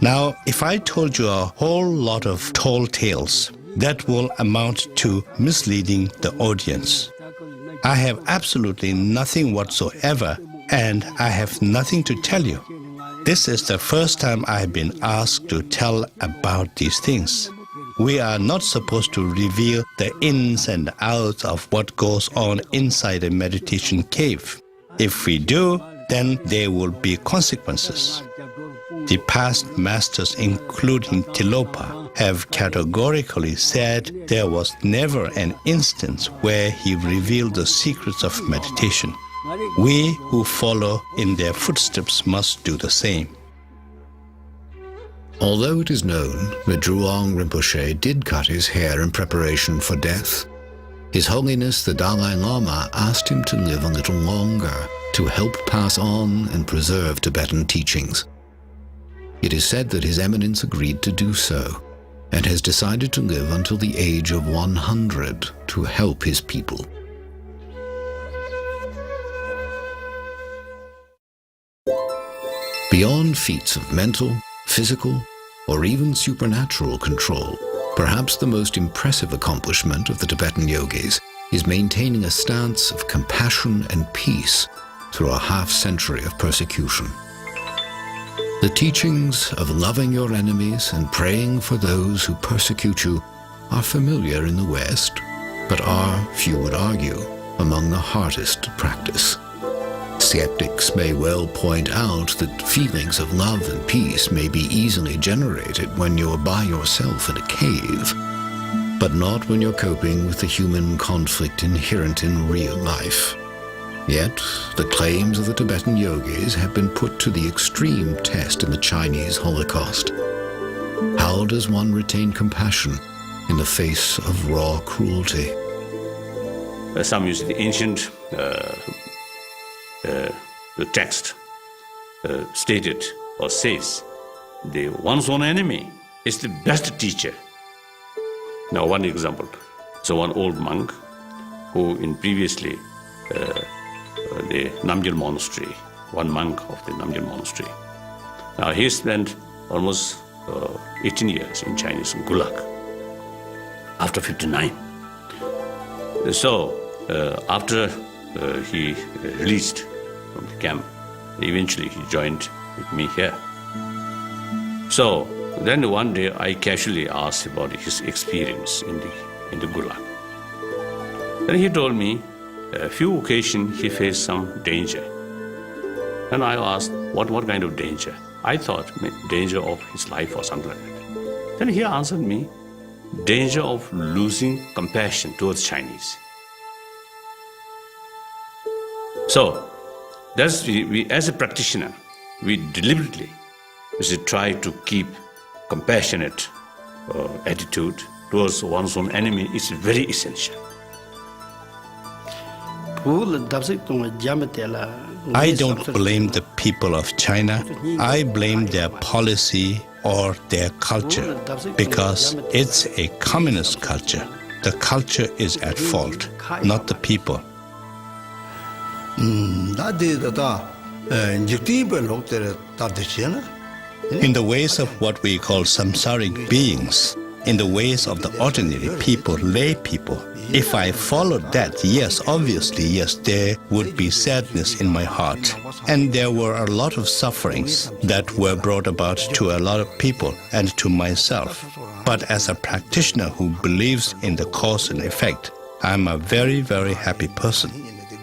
Now, if I told you a whole lot of tall tales, that will amount to misleading the audience. I have absolutely nothing whatsoever, and I have nothing to tell you. This is the first time I have been asked to tell about these things. We are not supposed to reveal the ins and outs of what goes on inside a meditation cave. If we do, then there will be consequences. The past masters, including Tilopa, have categorically said there was never an instance where he revealed the secrets of meditation. We who follow in their footsteps must do the same. Although it is known that Drewang Rinpoche did cut his hair in preparation for death, His Holiness the Dalai Lama asked him to live a little longer to help pass on and preserve Tibetan teachings. It is said that His Eminence agreed to do so, and has decided to live until the age of 100 to help his people. Beyond feats of mental, physical, or even supernatural control, perhaps the most impressive accomplishment of the Tibetan yogis is maintaining a stance of compassion and peace through a half-century of persecution. The teachings of loving your enemies and praying for those who persecute you are familiar in the West, but are, few would argue, among the hardest to practice. Skeptics may well point out that feelings of love and peace may be easily generated when you're by yourself in a cave, but not when you're coping with the human conflict inherent in real life. Yet, the claims of the Tibetan yogis have been put to the extreme test in the Chinese Holocaust. How does one retain compassion in the face of raw cruelty? Some use the ancient the text stated or says, the one's own enemy is the best teacher. Now, one example. So one old monk who in previously the Namgyal monastery, one monk of the Namgyal monastery. Now he spent almost 18 years in Chinese Gulag after 59. So after he released from the camp, eventually he joined with me here. So then one day I casually asked about his experience in the Gulag. Then he told me a few occasions he faced some danger. And I asked, what kind of danger? I thought danger of his life or something like that. Then he answered me, danger of losing compassion towards Chinese. So, that's we as a practitioner, we deliberately try to keep compassionate attitude towards one's own enemy is very essential. I don't blame the people of China. I blame their policy or their culture, because it's a communist culture. The culture is at fault, not the people. In the ways of what we call samsaric beings, in the ways of the ordinary people, lay people, if I followed that, yes, obviously, yes, there would be sadness in my heart. And there were a lot of sufferings that were brought about to a lot of people and to myself. But as a practitioner who believes in the cause and effect, I'm a very, very happy person.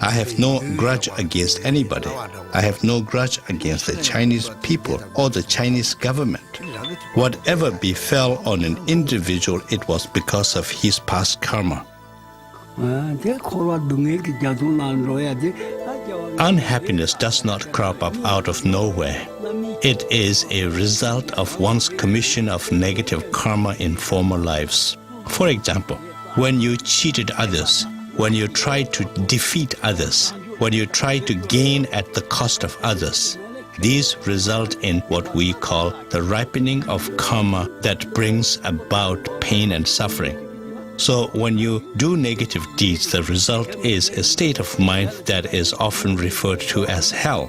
I have no grudge against anybody. I have no grudge against the Chinese people or the Chinese government. Whatever befell on an individual, it was because of his past karma. Unhappiness does not crop up out of nowhere. It is a result of one's commission of negative karma in former lives. For example, when you cheated others, when you try to defeat others, when you try to gain at the cost of others, these result in what we call the ripening of karma that brings about pain and suffering. So when you do negative deeds, the result is a state of mind that is often referred to as hell.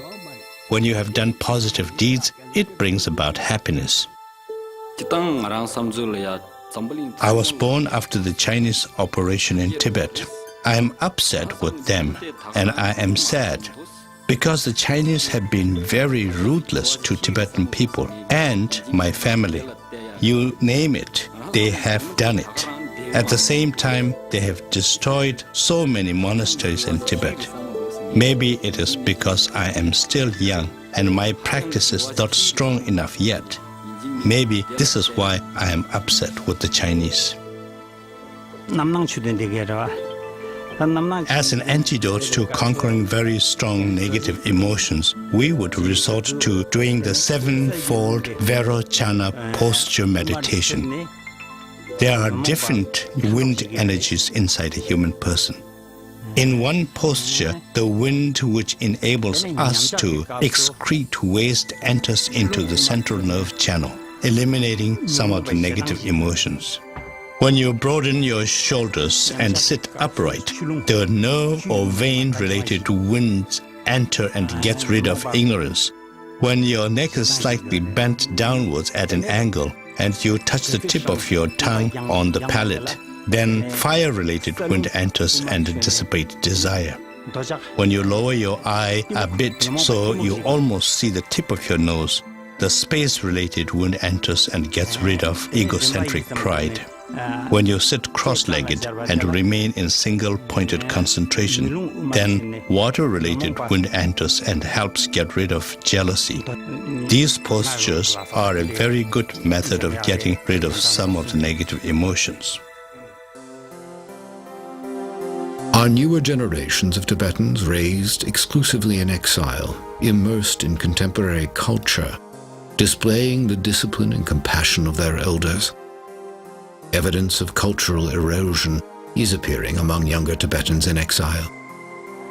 When you have done positive deeds, it brings about happiness. I was born after the Chinese operation in Tibet. I am upset with them, and I am sad because the Chinese have been very ruthless to Tibetan people and my family. You name it, they have done it. At the same time, they have destroyed so many monasteries in Tibet. Maybe it is because I am still young and my practice is not strong enough yet. Maybe this is why I am upset with the Chinese. As an antidote to conquering very strong negative emotions, we would resort to doing the sevenfold Vairochana posture meditation. There are different wind energies inside a human person. In one posture, the wind which enables us to excrete waste enters into the central nerve channel, eliminating some of the negative emotions. When you broaden your shoulders and sit upright, the nerve or vein-related winds enter and get rid of ignorance. When your neck is slightly bent downwards at an angle and you touch the tip of your tongue on the palate, then fire-related wind enters and dissipates desire. When you lower your eye a bit so you almost see the tip of your nose, the space-related wind enters and gets rid of egocentric pride. When you sit cross-legged and remain in single-pointed concentration, then water-related wind enters and helps get rid of jealousy. These postures are a very good method of getting rid of some of the negative emotions. Are newer generations of Tibetans raised exclusively in exile, immersed in contemporary culture, displaying the discipline and compassion of their elders? Evidence of cultural erosion is appearing among younger Tibetans in exile.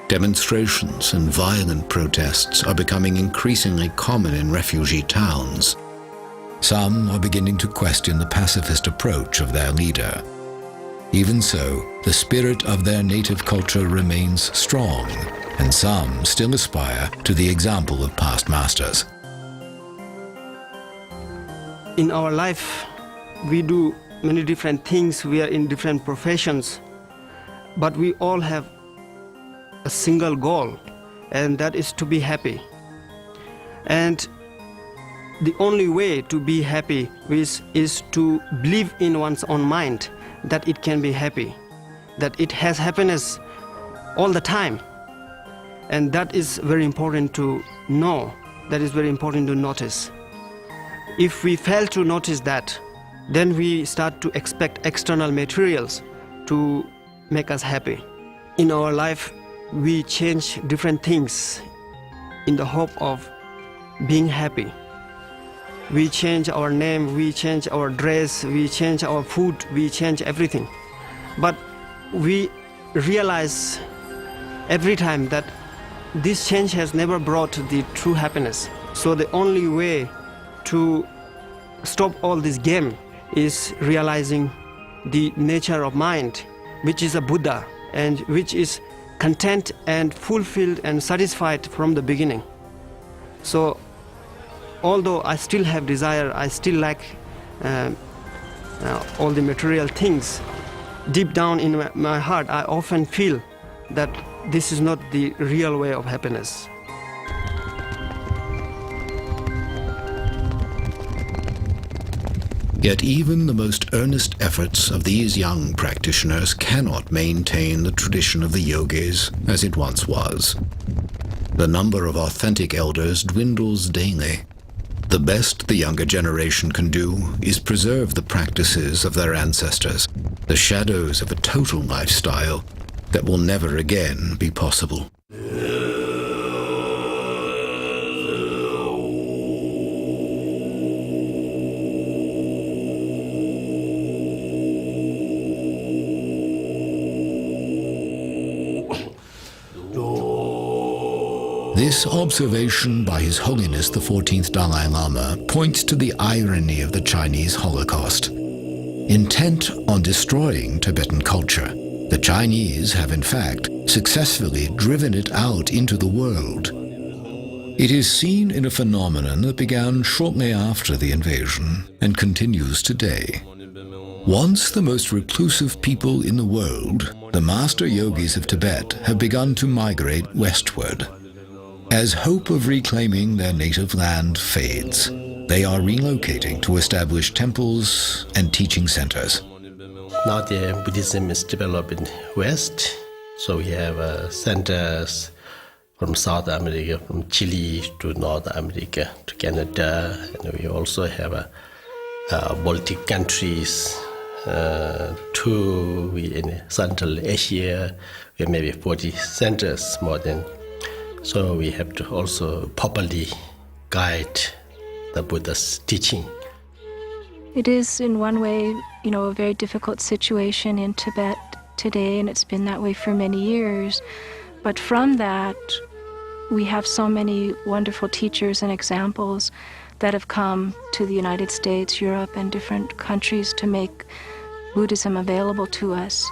Demonstrations and violent protests are becoming increasingly common in refugee towns. Some are beginning to question the pacifist approach of their leader. Even so, the spirit of their native culture remains strong, and some still aspire to the example of past masters. In our life, we do many different things. We are in different professions, but we all have a single goal, and that is to be happy. And the only way to be happy is to believe in one's own mind that it can be happy, that it has happiness all the time. And that is very important to know, that is very important to notice. If we fail to notice that, then we start to expect external materials to make us happy. In our life, we change different things in the hope of being happy. We change our name, we change our dress, we change our food, we change everything. But we realize every time that this change has never brought the true happiness. So the only way to stop all this game is realizing the nature of mind, which is a Buddha and which is content and fulfilled and satisfied from the beginning. So although I still have desire, I still lack all the material things, deep down in my heart I often feel that this is not the real way of happiness. Yet even the most earnest efforts of these young practitioners cannot maintain the tradition of the yogis as it once was. The number of authentic elders dwindles daily. The best the younger generation can do is preserve the practices of their ancestors, the shadows of a total lifestyle that will never again be possible. This observation by His Holiness the 14th Dalai Lama points to the irony of the Chinese Holocaust. Intent on destroying Tibetan culture, the Chinese have in fact successfully driven it out into the world. It is seen in a phenomenon that began shortly after the invasion and continues today. Once the most reclusive people in the world, the master yogis of Tibet have begun to migrate westward. As hope of reclaiming their native land fades, they are relocating to establish temples and teaching centers. Now the Buddhism is developing west, so we have centers from South America, from Chile to North America to Canada, and we also have Baltic countries, in Central Asia, we have maybe 40 centers more than. So we have to also properly guide the Buddha's teaching. It is in one way, a very difficult situation in Tibet today, and it's been that way for many years. But from that, we have so many wonderful teachers and examples that have come to the United States, Europe, and different countries to make Buddhism available to us.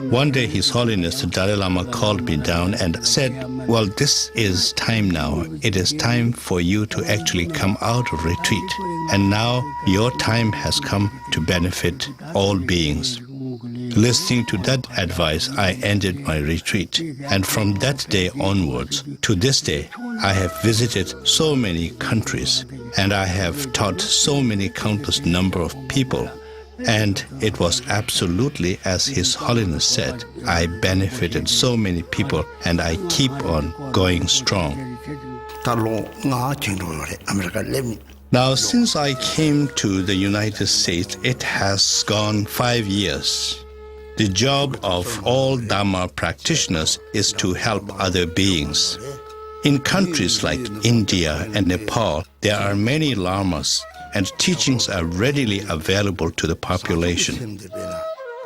One day His Holiness the Dalai Lama called me down and said, well, this is time now. It is time for you to actually come out of retreat. And now your time has come to benefit all beings. Listening to that advice, I ended my retreat. And from that day onwards, to this day, I have visited so many countries, and I have taught so many countless number of people. And it was absolutely as His Holiness said. I benefited so many people, and I keep on going strong. Now, since I came to the United States, it has gone 5 years. The job of all Dharma practitioners is to help other beings. In countries like India and Nepal, there are many lamas, and teachings are readily available to the population.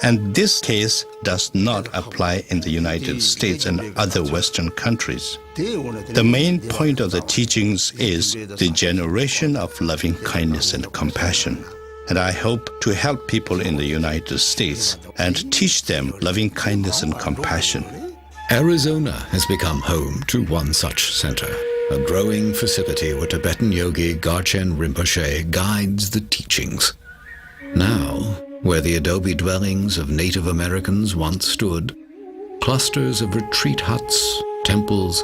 And this case does not apply in the United States and other Western countries. The main point of the teachings is the generation of loving kindness and compassion. And I hope to help people in the United States and teach them loving kindness and compassion. Arizona has become home to one such center, a growing facility where Tibetan yogi Garchen Rinpoche guides the teachings. Now, where the adobe dwellings of Native Americans once stood, clusters of retreat huts, temples,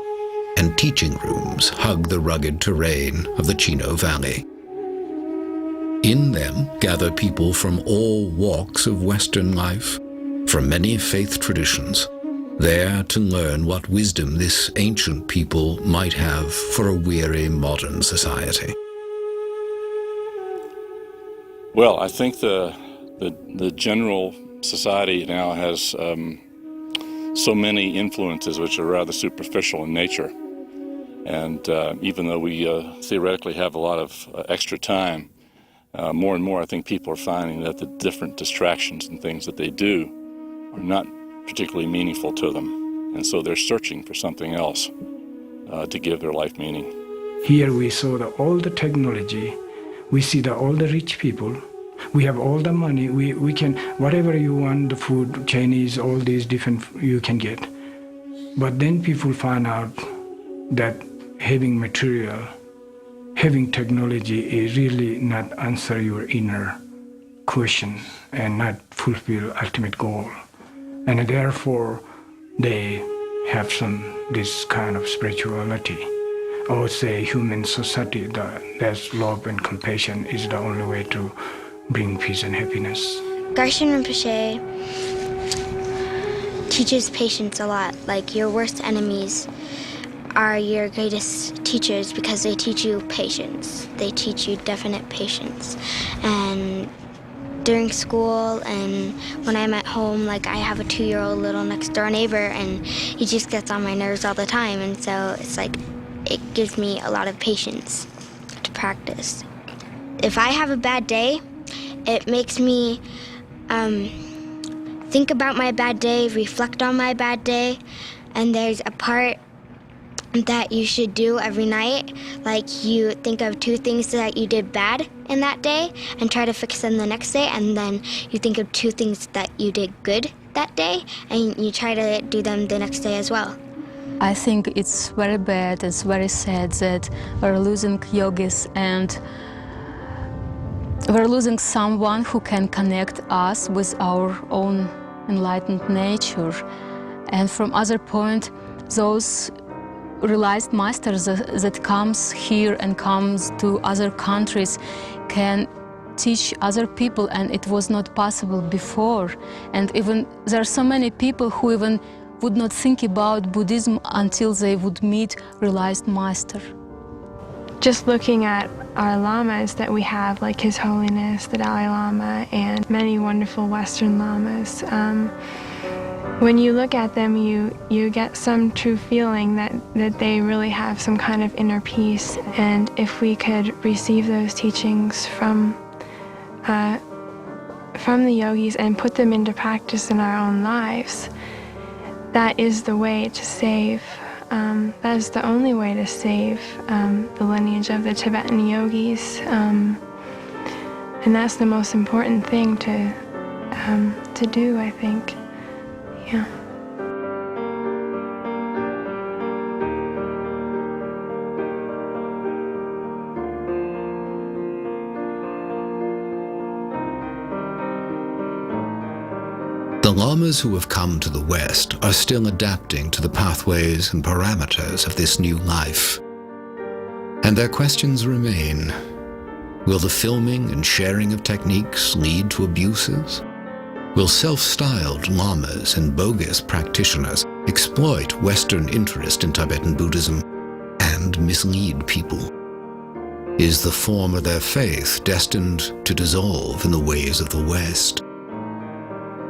and teaching rooms hug the rugged terrain of the Chino Valley. In them gather people from all walks of Western life, from many faith traditions, there to learn what wisdom this ancient people might have for a weary modern society. Well, I think the general society now has so many influences which are rather superficial in nature. And even though we theoretically have a lot of extra time, more and more I think people are finding that the different distractions and things that they do are not particularly meaningful to them. And so they're searching for something else to give their life meaning. Here we saw all the technology. We see all the rich people. We have all the money. We can, whatever you want, the food, Chinese, all these different, you can get. But then people find out that having material, having technology is really not answer your inner question and not fulfill ultimate goal. And therefore, they have this kind of spirituality. I would say human society, there's love and compassion is the only way to bring peace and happiness. Garshin Rinpoche teaches patience a lot. Like, your worst enemies are your greatest teachers because they teach you patience. They teach you definite patience. And during school and when I'm at home, like, I have a 2-year-old little next door neighbor and he just gets on my nerves all the time. And so it's like, it gives me a lot of patience to practice. If I have a bad day, it makes me think about my bad day, reflect on my bad day, and there's a part that you should do every night. Like, you think of 2 things that you did bad in that day and try to fix them the next day, and then you think of 2 things that you did good that day and you try to do them the next day as well. I think it's very bad, it's very sad that we're losing yogis and we're losing someone who can connect us with our own enlightened nature. And from other point, those realized masters that comes here and comes to other countries can teach other people, and it was not possible before. And even there are so many people who even would not think about Buddhism until they would meet realized master. Just looking at our lamas that we have, like His Holiness, the Dalai Lama, and many wonderful Western lamas, when you look at them, you get some true feeling that they really have some kind of inner peace. And if we could receive those teachings from the yogis and put them into practice in our own lives, that is the way to save. That is the only way to save the lineage of the Tibetan yogis, and that's the most important thing to do, I think. Yeah. The lamas who have come to the West are still adapting to the pathways and parameters of this new life. And their questions remain. Will the filming and sharing of techniques lead to abuses? Will self-styled lamas and bogus practitioners exploit Western interest in Tibetan Buddhism and mislead people? Is the form of their faith destined to dissolve in the ways of the West?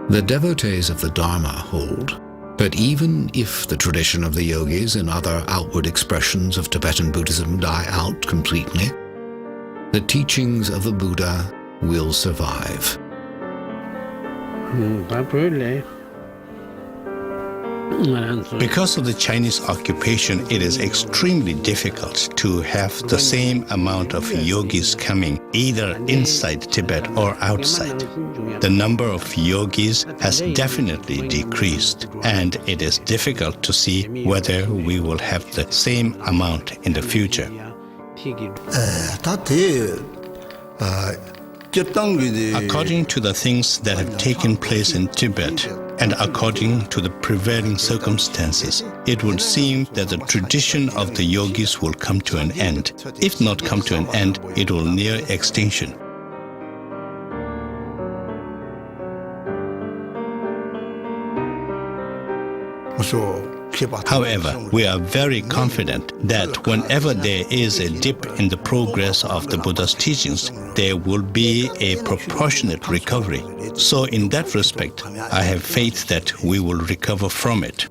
The devotees of the Dharma hold, but even if the tradition of the yogis and other outward expressions of Tibetan Buddhism die out completely, the teachings of the Buddha will survive. Because of the Chinese occupation, it is extremely difficult to have the same amount of yogis coming either inside Tibet or outside. The number of yogis has definitely decreased, and it is difficult to see whether we will have the same amount in the future. According to the things that have taken place in Tibet, and according to the prevailing circumstances, it would seem that the tradition of the yogis will come to an end. If not come to an end, it will near extinction. However, we are very confident that whenever there is a dip in the progress of the Buddha's teachings, there will be a proportionate recovery. So in that respect, I have faith that we will recover from it.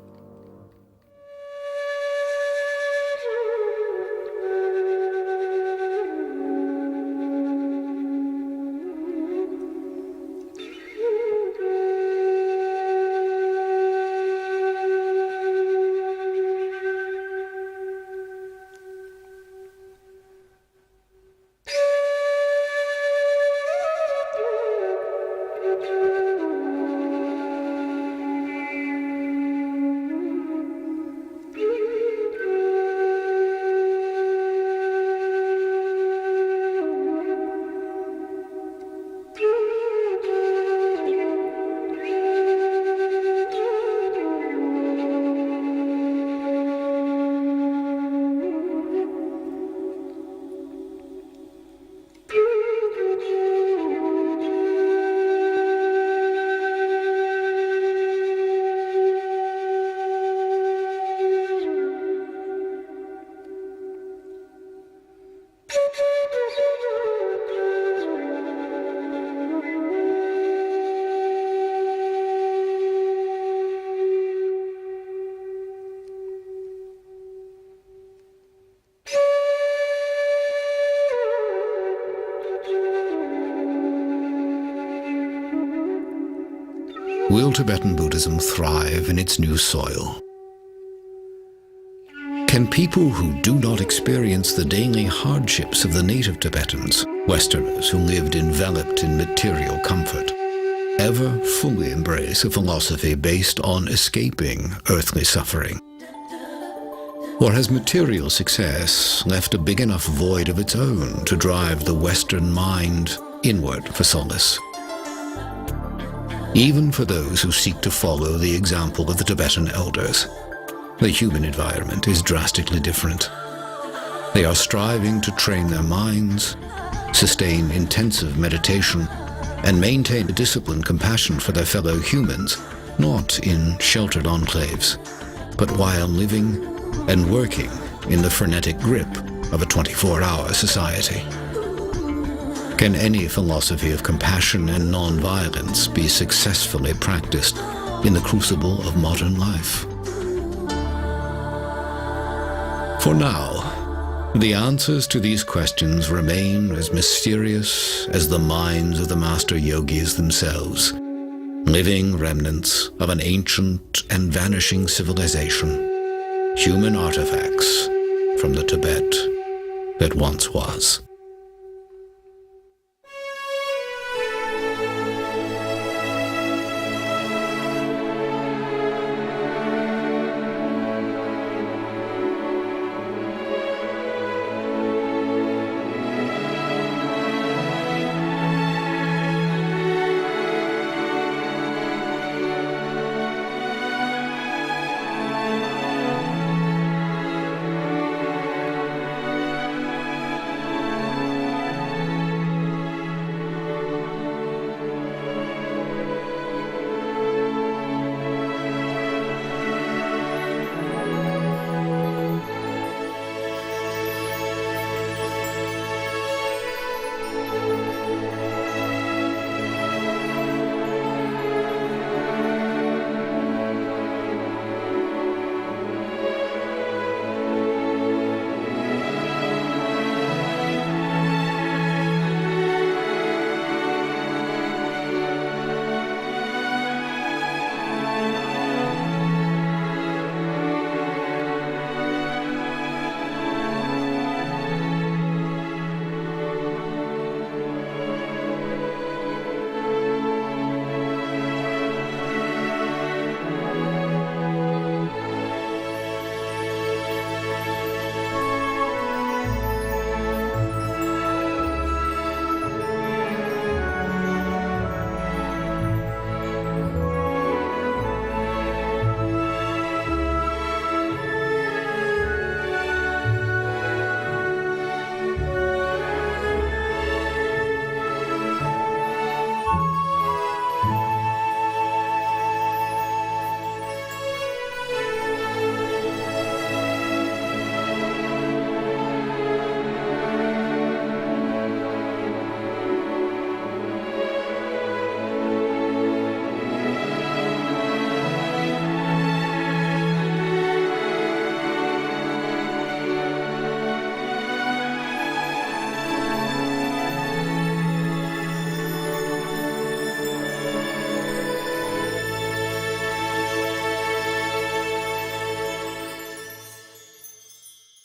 Will Tibetan Buddhism thrive in its new soil? Can people who do not experience the daily hardships of the native Tibetans, Westerners who lived enveloped in material comfort, ever fully embrace a philosophy based on escaping earthly suffering? Or has material success left a big enough void of its own to drive the Western mind inward for solace? Even for those who seek to follow the example of the Tibetan elders, the human environment is drastically different. They are striving to train their minds, sustain intensive meditation, and maintain a disciplined compassion for their fellow humans, not in sheltered enclaves, but while living and working in the frenetic grip of a 24-hour society. Can any philosophy of compassion and non-violence be successfully practiced in the crucible of modern life? For now, the answers to these questions remain as mysterious as the minds of the master yogis themselves, living remnants of an ancient and vanishing civilization, human artifacts from the Tibet that once was.